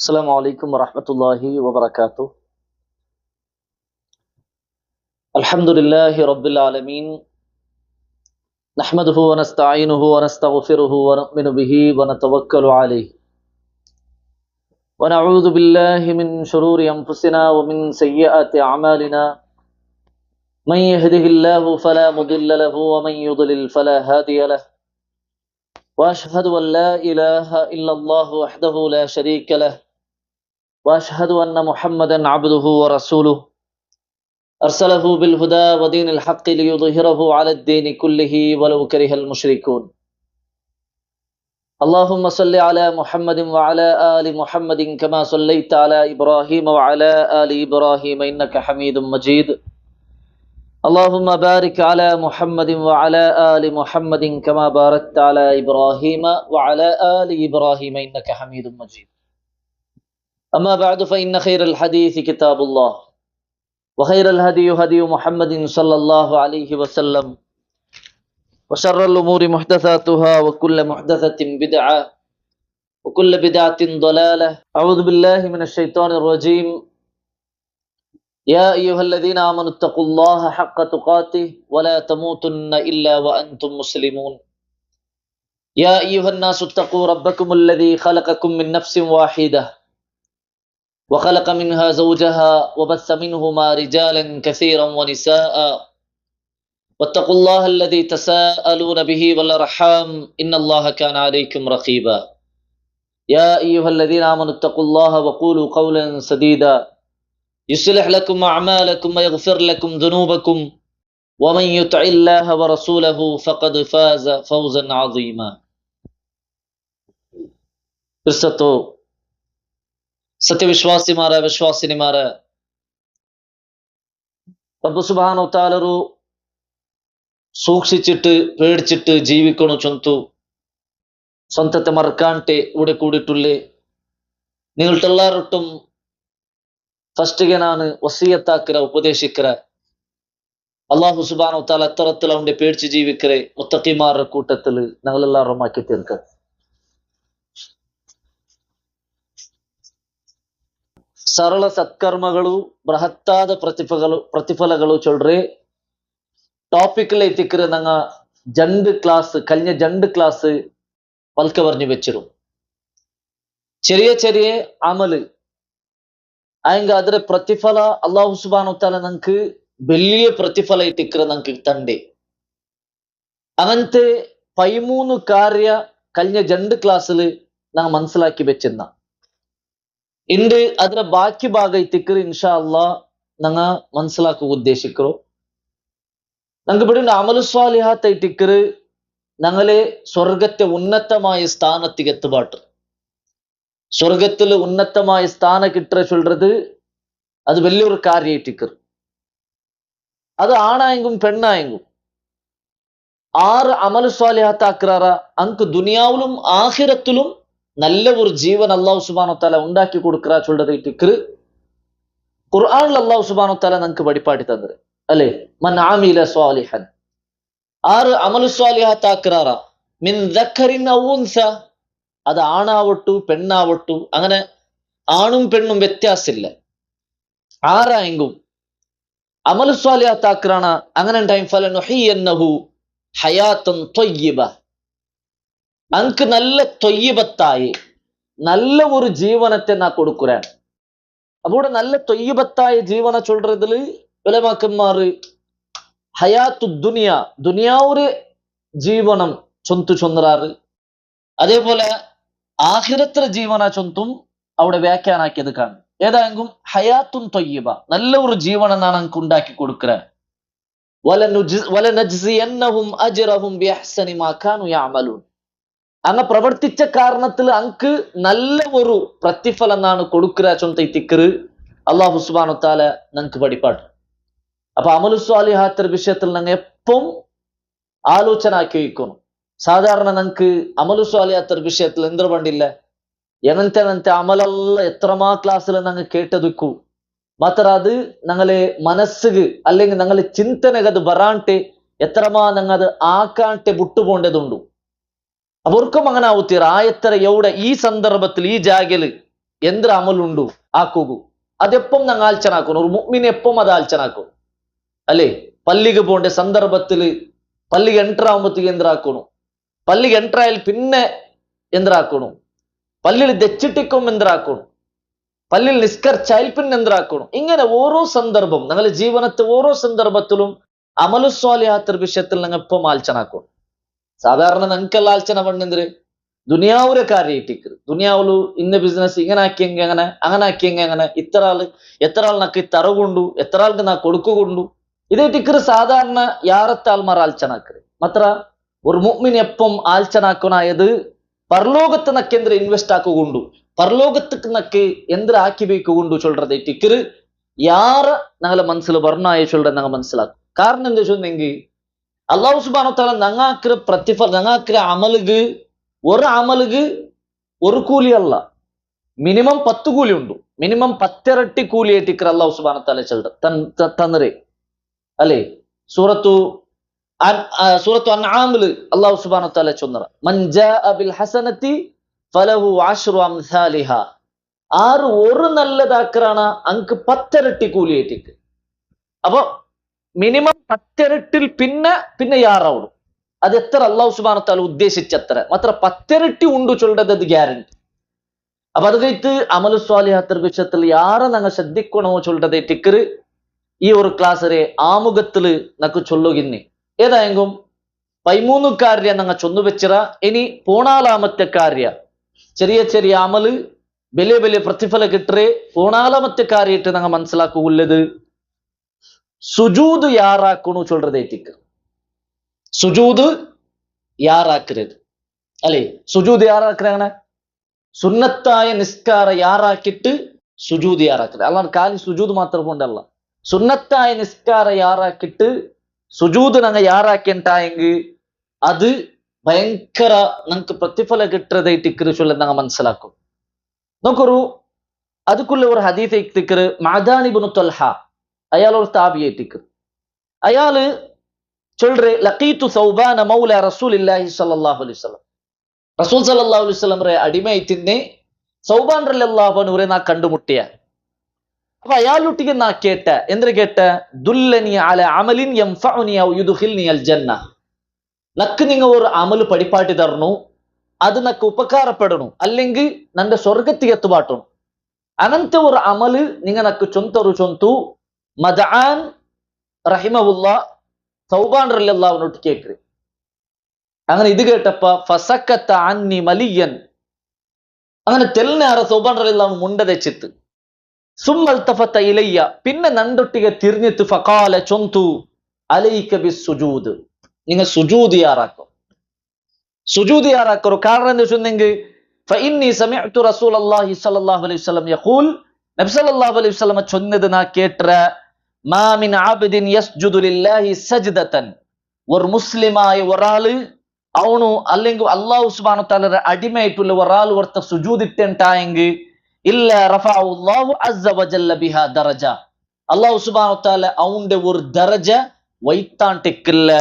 السلام عليكم ورحمة الله وبركاته. الحمد لله رب العالمين، نحمده ونستعينه ونستغفره ونؤمن به ونتوكل عليه، ونعوذ بالله من شرور أنفسنا ومن سيئات أعمالنا، من يهده الله فلا مضل له ومن يضلل فلا هادي له، وأشهد أن لا إله إلا الله وحده لا شريك له، وأشهد أن محمدا عبده ورسوله أرسله بالهدى ودين الحق ليظهره على الدين كله ولو كره المشركون. اللهم صل على محمد وعلى آل محمد كما صليت على إبراهيم وعلى آل إبراهيم إنك حميد مجيد. اللهم بارك على محمد وعلى آل محمد كما باركت على إبراهيم وعلى آل إبراهيم إنك حميد مجيد. أما بعد فإن خير الحديث كتاب الله، وخير الهدي هدي محمد صلى الله عليه وسلم، وشر الأمور محدثاتها وكل محدثة بدعة وكل بدعة ضلالة. أعوذ بالله من الشيطان الرجيم. يا أيها الذين آمنوا اتقوا الله حق تقاته ولا تموتن إلا وأنتم مسلمون. يا أيها الناس اتقوا ربكم الذي خلقكم من نفس واحدة وخلق منها زوجها وبث منهما رجالا كثيرا ونساء، واتقوا الله الذي تساءلون به والأرحام إن الله كان عليكم رقيبا. يا أيها الذين آمنوا اتقوا الله وقولوا قولا سديدا يصلح لكم أعمالكم ويغفر لكم ذنوبكم ومن يطع الله ورسوله فقد فاز فوزا عظيما. ക്രിസ്തു സത്യവിശ്വാസിമാരെ വിശ്വാസിനിമാരെ, റബ്ബ് സുബ്ഹാനഹു തആലರು ಸೂಕ್ಷಿಸಿಟ್ಟು പേടിച്ചിട്ട് ജീവിക്കണു ചൊന്തു സ്വന്തത്തെ മറക്കാണ്ടെ ഇവിടെ കൂടിയിട്ടുള്ളേ നിങ്ങൾക്കെല്ലാവരും ഫസ്റ്റിಗೆ ನಾನು ವಸಿಯತ್ತಾಕಿರ ಉಪದೇಶಿಕರ അല്ലാഹു സുബ്ഹാനഹു തആല അത്തരത്തിൽ അവന്റെ പേടിച്ച് ജീവിക്കരെ മുത്തഖിമാരുടെ കൂട്ടത്തിൽ ഞങ്ങളെല്ലാവരും ആക്കി തീർക്ക. ಸರಳ ಸತ್ಕರ್ಮಗಳು ಬೃಹತ್ತಾದ ಪ್ರತಿಫಲಗಳು ಚೊಲ್ರೆ ടോപ്പിക്കിലെ എത്തിക്കറ് ഞങ്ങ കഴിഞ്ഞ രണ്ട് ക്ലാസ് പൽക്ക പറഞ്ഞു വെച്ചിരും. ചെറിയ ചെറിയ അമല് ആയെങ്ക അതിന്റെ പ്രതിഫല അല്ലാഹു സുബ്ഹാനഹു തആല ഞങ്ങൾക്ക് വലിയ പ്രതിഫല ഇട്ടിക്കറ് ഞങ്ങൾക്ക് തണ്ടേ. അങ്ങനത്തെ 13 ಕಾರ್ಯ കഴിഞ്ഞ രണ്ട് ക്ലാസ്സില് ഞങ്ങൾ മനസ്സിലാക്കി വെച്ചിരുന്ന ഇണ്ട് അതിന്റെ ബാക്കി ഭാഗം ഇത്തിക്കറ് ഇൻഷാ അല്ലാഹ് ഞങ്ങ മനസ്സിലാക്കുക ഉദ്ദേശിക്കറോ. ഞങ്ങൾക്ക് ഇവിടെ അമലു സ്വാലിഹാത്ത് ഇട്ടിക്കറ് ഞങ്ങളെ സ്വർഗത്തെ ഉന്നതമായ സ്ഥാനത്തേക്ക് എത്തുപാട്ട്. സ്വർഗത്തില് ഉന്നതമായ സ്ഥാനം കിട്ടുക ചൊല്றது അത് വലിയൊരു കാര്യം ഇട്ടിക്കറ്. അത് ആണായെങ്കും പെണ്ണായെങ്കും 6 അമലു സ്വാലിഹാത്ത് ആക്കുറാറ അങ്ക് ദുനിയാവിലും ആഖിറത്തിലും നല്ല ഒരു ജീവൻ അല്ലാഹു സുബ്ഹാനഹു തആല ഉണ്ടാക്കി കൊടുക്കറാ ചൊല്றது ഇട്ടിക്കറ്. ഖുർആനിൽ അല്ലാഹു സുബ്ഹാനഹു തആല നമുക്ക് പഠിപ്പാട്ടി തന്നത് അല്ലേ, മൻ ആമില സ്വാലിഹൻ 6 അമലു സ്വാലിഹാത്ത് ആക്കുറാറ മിൻ ദക്കറിൻ ഔ ഉൻസ, അത് ആണാവട്ടു പെണ്ണാവട്ടു, അങ്ങനെ ആണും പെണ്ണും വ്യത്യാസമില്ല, ആരായെങ്കും അമലു സ്വാലിഹാത്ത് ആക്കുറാണ്. അങ്ങനെ ടൈം ഫലനുഹിയന്നഹു ഹയാത്തൻ ത്വയ്യിബ, അങ്ക് നല്ല ത്വയ്യിബത്തായി നല്ല ഒരു ജീവനത്തെ നാ കൊടുക്കുറാൻ. അപ്പോൾ നല്ല ത്വയ്യിബത്തായ ജീവന ചൊല്றதுல ഉലമാക്കന്മാര് ഹയാത്തു ദുനിയ ദുനിയാവൊരു ജീവനം ചൊന്നുറാറ്. അതേപോലെ ആഖിറത്തിലെ ജീവന ചൊന്തും അവിടെ വ്യാഖ്യാനാക്കിയത് കാണും. ഏതായെങ്കും ഹയാത്തുൻ ത്വയ്യിബ, നല്ല ഒരു ജീവനം നാണ് അങ്ക് ഉണ്ടാക്കി കൊടുക്കുറാൻ. വലനജ്സിയന്നഹും അജ്റഹും ബിഅഹ്സനി മാ കാനൂ യഅമലൂൻ, അങ്ങ് പ്രവർത്തിച്ച കാരണത്തിൽ അങ്ക് നല്ല ഒരു പ്രതിഫലം നാണ് കൊടുക്കുക ചൊന്ത തിക്കറ് അല്ലാഹു സുബ്ഹാനഹു തആല ഞങ്ങൾക്ക് പഠിപ്പാട്ട്. അപ്പൊ അമലു സ്വാലിഹാത്തിന്റെ വിഷയത്തിൽ ഞങ്ങൾ എപ്പം ആലോചന ആക്കി വയ്ക്കണം. സാധാരണ ഞങ്ങൾക്ക് അമലു സ്വാലിഹാത്തിന്റെ വിഷയത്തിൽ എന്തൊരു പണ്ടില്ല, എങ്ങനത്തെ അമലല്ല എത്രമാ ക്ലാസ്സിൽ ഞങ്ങൾ കേട്ടതുക്കു മാത്ര അത് ഞങ്ങളെ മനസ്സിക്ക് അല്ലെങ്കിൽ ഞങ്ങളെ ചിന്തനക്ക് അത് വരാണ്ടെ എത്രമാ ഞങ്ങൾ അത് ആക്കാണ്ടെ വിട്ടുപോണ്ടതുണ്ടു. അവർക്കും അങ്ങനെ ആവുത്തീർ ആയത്ര എവിടെ ഈ സന്ദർഭത്തിൽ ഈ ജാഗല് എന്തൊരു അമലുണ്ടു ആക്കുകു അതെപ്പം ഞങ്ങൾ ആൽച്ചനാക്കുന്നു. ഒരു മുഅ്മിൻ എപ്പം അത് ആൽച്ചനാക്കും അല്ലേ? പള്ളിക്ക് പോകേണ്ട സന്ദർഭത്തില് പള്ളിക്ക് എൻ്റർ ആകുമ്പോഴത്തേക്ക് എന്തിനാക്കണു, പള്ളിക്ക് എൻ്റർ ആയാൽ പിന്നെ എന്തിനാക്കണു, പള്ളിയിൽ ദച്ചിട്ടിക്കും എന്തിനാക്കണു, പള്ളിയിൽ നിസ്കരിച്ചാൽ പിന്നെ എന്തിനാക്കണു. ഇങ്ങനെ ഓരോ സന്ദർഭം ഞങ്ങളുടെ ജീവനത്തെ ഓരോ സന്ദർഭത്തിലും അമലു സ്വാലിഹാത്തിന്റെ വിഷയത്തിൽ ഞങ്ങൾ ഇപ്പം ആലോചനാക്കും. സാധാരണ ഞങ്ങൾക്കെല്ലാം ആലോചന പണ്ടെന്തിര് ദുനിയാവുരെ കാര്യമായിട്ടിക്ക്, ദുനിയാവുലു ഇന്ന ബിസിനസ് ഇങ്ങനെ ആക്കിയെങ്കിൽ അങ്ങനെ ആക്കിയെങ്കിൽ അങ്ങനെ, എത്ര ആൾ നക്ക് തറകൊണ്ടു, എത്ര ആൾക്ക് നാ കൊടുക്കുകൊണ്ടു, ഇതേ ടിക്കറ് സാധാരണ യാറത്തെ ആൾമാർ ആലോചനാക്കറ്. മാത്ര ഒരു മുഅ്മിൻ എപ്പം ആലോചനാക്കണായത് പരലോകത്ത് നക്ക് എന്തൊരു ഇൻവെസ്റ്റ് ആക്കുകൊണ്ടു, പരലോകத்துக்கு നക്ക് എന്തൊരു ആക്കി വെക്കുകൊണ്ടു ചൊല്ലറதை ടിക്കറ് യാറ ഞങ്ങളെ മനസ്സിൽ വർണ്ണായ ചൊല്ലറ ഞങ്ങൾ മനസ്സിലാക്കും. കാരണം എന്താ ചൊന്നെങ്കിൽ അല്ലാഹു സുബ്ഹാനഹു വ തആല ഞങ്ങാക്കിற പ്രതിഫലം, ഞങ്ങാക്കിற അമലുക്ക് ഒരു അമലുക്ക് ഒരു കൂലി അല്ല, മിനിമം 10 കൂലി ഉണ്ട്. മിനിമം 10 ഇരട്ടി കൂലി ഏറ്റിക്കർ അല്ലാഹു സുബ്ഹാനഹു വ തആല ചൊല്ലറ തന്നരെ അല്ലേ? സൂറത്തു അൻആമില് അല്ലാഹു സുബ്ഹാനഹു വ തആല ചൊന്നറ മൻ ജാഅ ബിൽ ഹസനതി ഫലഹു അശ്റു അംസാലിഹാ. ആറ് ഒരു നല്ലതാക്കറാണ് അങ്ക് 10 ഇരട്ടി കൂലി ഏറ്റിക്ക്. അപ്പൊ മിനിമം 10 ഇരട്ടിൽ പിന്നെ യാറാവണം. അത് എത്ര അല്ലാഹു സുബ്ഹാനഹു വ തആല ഉദ്ദേശിച്ചത്ര മാത്ര 10 ഇരട്ടി ഉണ്ട് ചൊല്ലത്, അത് ഗ്യാരണ്ടി. അപ്പൊ അത് കഴിട്ട് അമലു സ്വാലിഹാത്തിന്റെ വിഷയത്തിൽ യാറെ ഞങ്ങൾ ശ്രദ്ധിക്കണോ ചൊല്ലത് ടിക്കറ് ഈ ഒരു ക്ലാസ്സിലെ ആമുഖത്തില് നക്ക് ചൊല്ലുകിന്നി. ഏതായെങ്കും 13 കാര്യ ഞങ്ങൾ ചൊന്നുവെച്ചിറ. ഇനി 14 കാര്യ ചെറിയ ചെറിയ അമല് വലിയ വലിയ പ്രതിഫല കിട്ടേ 14 കാര്യമായിട്ട് ഞങ്ങൾ മനസ്സിലാക്കുള്ളത് സുജൂദ് യാറാക്കണു ചൊല്ലത് ഏറ്റിക്ക്. സുജൂദ് യാറാക്കരുത് അല്ലേ? സുജൂദ് യാറാക്കണ സുന്നത്തായ നിസ്കാര യാറാക്കിട്ട് സുജൂദ് യാറാക്കരുത്. അല്ലാണ്ട് കാലി സുജൂദ് മാത്രം കൊണ്ടല്ല, സുന്നത്തായ നിസ്കാര യാറാക്കിട്ട് സുജൂദ് ഞങ്ങൾ യാറാക്കേണ്ടായെങ്കിൽ അത് ഭയങ്കര നമുക്ക് പ്രതിഫല കിട്ടതായിട്ട് ചൊല്ലം ഞങ്ങൾ മനസ്സിലാക്കും. നോക്കൊരു അതുക്കുള്ള ഒരു ഹദീസ് എത്തിക്കറ് മഅദാൻ ഇബ്നു ത്വൽഹ, അയാളൊരു താബിയേറ്റിക്ക്. അയാള് ചൊല്ലറെ ലഖീതു സൗബാന മൗല റസൂലില്ലാഹി സ്വല്ലല്ലാഹു അലൈഹി വസല്ലം, റസൂൽ സല്ലല്ലാഹു അലൈഹി വസല്ലമറെ അടിമയത്തിനെ സൗബാൻ റളിയല്ലാഹു അൻഹുരെ നാ കണ്ടുമുട്ടിയ. അപ്പൊ അയാളൊട്ടിക്ക് നാ കേട്ട എന്തിനു കേട്ട ദുല്ലനി അല അമലിൻ യൻഫഉനി ഔ യുദ്ഖിൽനി അൽ ജന്ന. നക്ക് നിങ്ങൾ ഒരു അമല് പഠിപ്പാട്ടി തരണു, അത് നക്ക് ഉപകാരപ്പെടണു, അല്ലെങ്കിൽ നന്റെ സ്വർഗത്തിൽ എത്തുപാട്ടണു. അങ്ങനത്തെ ഒരു അമല് നിങ്ങൾ നക്ക് ചൊന്തു മദആൻ റഹിമഹുല്ലാ സൗബാൻ റളിയല്ലാഹു അൻഹു കേൾക്കേ. അങ്ങനെ ഇത് കേട്ടപ്പ ഫസക്കത്ത അന്നി മലിയൻ, അങ്ങനെ തെല്ലിനാറ സൗബാൻ റളിയല്ലാഹു അൻഹു മുണ്ട തെച്ചിത്ത്. സുമ്മൽതഫത ഇലയ്യ, പിന്നെ നണ്ടൊട്ടിಗೆ തിരിഞ്ഞിട്ട് ഫഖാല ചൊന്തു അലൈക ബിസ്സുജൂദ്, നിങ്ങൾ സുജൂദ് യാറാക്കും, സുജൂദ് യാറാക്കറു. കാരണം എന്താ വെച്ചെങ്കിൽ ഫഇന്നി സമിഅ്തു റസൂലല്ലാഹി സ്വല്ലല്ലാഹു അലൈഹി വസല്ലം യഖൂൽ, നബി സല്ലല്ലാഹു അലൈഹി വസല്ലം ചൊന്നത് നാ കേട്ട മാ മിൻ അബ്ദിൻ യസ്ജുദു ലില്ലാഹി സജ്ദതൻ, ഒരു മുസ്ലിമായ ഒരാള് അവണു അല്ലെങ്കിൽ അല്ലാഹു സുബ്ഹാനഹു വ തആല അടിമയായിട്ടുള്ള ഒരാൾ ഒരുത്ത സുജൂദ് ഇട്ടുണ്ടായെങ്കിൽ ഇല്ല റഫഅഹു അല്ലാഹു അസ്സ വജല്ല ബിഹാ ദറജ, അല്ലാഹു സുബ്ഹാനഹു വ തആല അവന്റെ ഒരു ദറജ വൈത്താണ്ടിക്കില്ല.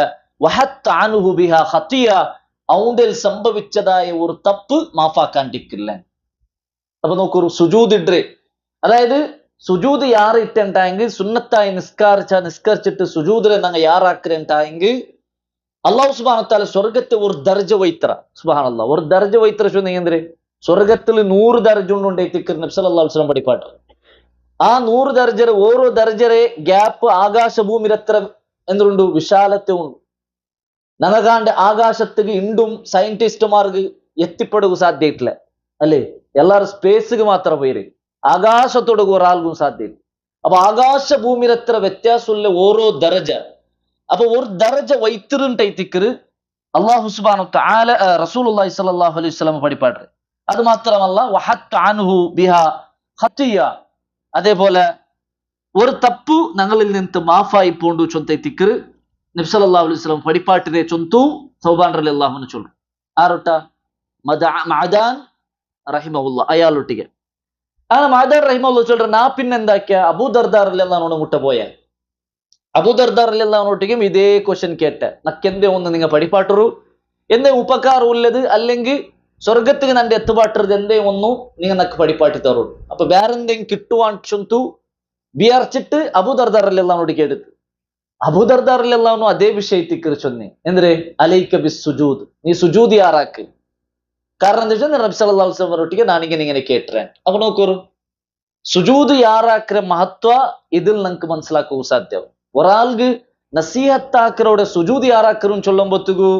വഹത്ത അൻഹു ബിഹാ ഖതിയ, അവന്റെ സംഭവിച്ചതായ ഒരു തപ്പ് മാഫാക്കാണ്ടിക്കില്ല. അപ്പൊ നോക്കൂ സുജൂദ് ഇട്രെ, അതായത് സുജൂദ് യാറ് ഇട്ടുണ്ടായെങ്കിൽ സുന്നത്തായി നിസ്കരിച്ചിട്ട് സുജൂദിനെ ഞങ്ങൾ യാറാക്കുണ്ടായെങ്കിൽ അല്ലാഹു സുബ്ഹാനഹു വ തആല സ്വർഗത്തെ ഒരു ദർജ വൈത്ര. സുബ്ഹാനല്ലാഹ്, ഒരു ദർജ വൈത്ര ചൊന്നെങ്കിൽ സ്വർഗത്തിൽ 100 ദർജ ഉണ്ടെത്തിക്ക് നബി സല്ലല്ലാഹു അലൈഹി വസല്ലം പഠിപ്പാട്ട്. ആ 100 ദർജര ഓരോ ദർജരെ ഗ്യാപ്പ് ആകാശ ഭൂമിരത്ര എന്തുണ്ട് വിശാലത്തെ ഉണ്ട്. ഞങ്ങൾക്കാണ്ട് ആകാശത്തേക്ക് ഇണ്ടും സയന്റിസ്റ്റുമാർക്ക് എത്തിപ്പെടുക സാധ്യമായിട്ടില്ല അല്ലേ? എല്ലാവരും സ്പേസിക്ക് മാത്രം പോയി, ആകാശത്തോട് ഒരാൾക്കും സാധ്യത. അപ്പൊ ആകാശ ഭൂമിരത്ര വ്യത്യാസമുള്ള ഓരോ ദർജ. അപ്പൊ ഒരു ദർജ വൈത്തിറുണ്ടായിത്തിക്കറ് അല്ലാഹു സുബ്ഹാനഹു വ തആല റസൂലുള്ളാഹി സ്വല്ലല്ലാഹു അലൈഹി വസല്ലം പഠിപ്പാട്ട്. അത് മാത്രമല്ല വഹത്ത അൻഹു ബിഹാ ഖതിയ, അതേപോലെ ഒരു തപ്പു ഞങ്ങളിൽ നിന്ന് മാഫായി പോണ്ടു ചൊന്തൈത്തിക്കറ് നബി സല്ലല്ലാഹു അലൈഹി വസല്ലം പഠിപ്പാട്ടിനെ ചൊന്തു സൗബാൻ റളിയല്ലാഹു അൻഹു ചൊല്ലു. ആരൊട്ട മഅദാൻ റഹിമഹുല്ലാ, അയാളൊട്ടിಗೆ. അങ്ങനെ മഅദാൻ റഹിമഹുല്ലാ ചൊല്ലറ നാ പിന്നെ എന്താക്കിയ അബൂ ദർദാ റളിയല്ലാഹു അൻഹു മുട്ട പോയ. അബൂ ദർദാ റളിയല്ലാഹു അൻഹുട്ടിಗೆ ഇതേ ക്വസ്റ്റ്യൻ കേട്ട, നക്കെന്തേ ഒന്ന് നിങ്ങൾ പഠിപ്പാട്ടರು എന്തേ ഉപകാരം ഉള്ളത് അല്ലെങ്കിൽ സ്വർഗത്തിന് നന്റെ എത്തുപാട്ടത് എന്തേ ഒന്നു നിങ്ങൾ നക്ക് പടിപ്പാട്ടി തരും. അപ്പൊ വേറെന്തെങ്കിലും കിട്ടുവാൻ ചൊന്തു വിയർച്ചിട്ട് അബൂദർദാറിലെല്ലാം കേട്ടത്. അബൂദർദാറിലെല്ലാം അതേ വിഷയത്തിക്ക് ചൊന്നെ എന്തിരെ അലൈക ബിസ് സുജൂദ്, നീ സുജൂദ് യാറാക്ക്. കാരണം എന്താ വെച്ചാൽ നബി സല്ലല്ലാഹു അലൈഹി വസല്ലം ഒട്ടിಗೆ നാനിങ്ങനെ കേട്ടേൻ. അപ്പൊ നോക്കൂ, സുജൂദ് യാറാക്കിற മഹത്വ ഇതിൽ നമുക്ക് മനസ്സിലാക്കുക സാധ്യവും. ഒരാൾക്ക് നസീഹത്താക്കരോടെ സുജൂദ് യാറാക്കറും ചൊല്ലുമ്പോഴത്തേക്കു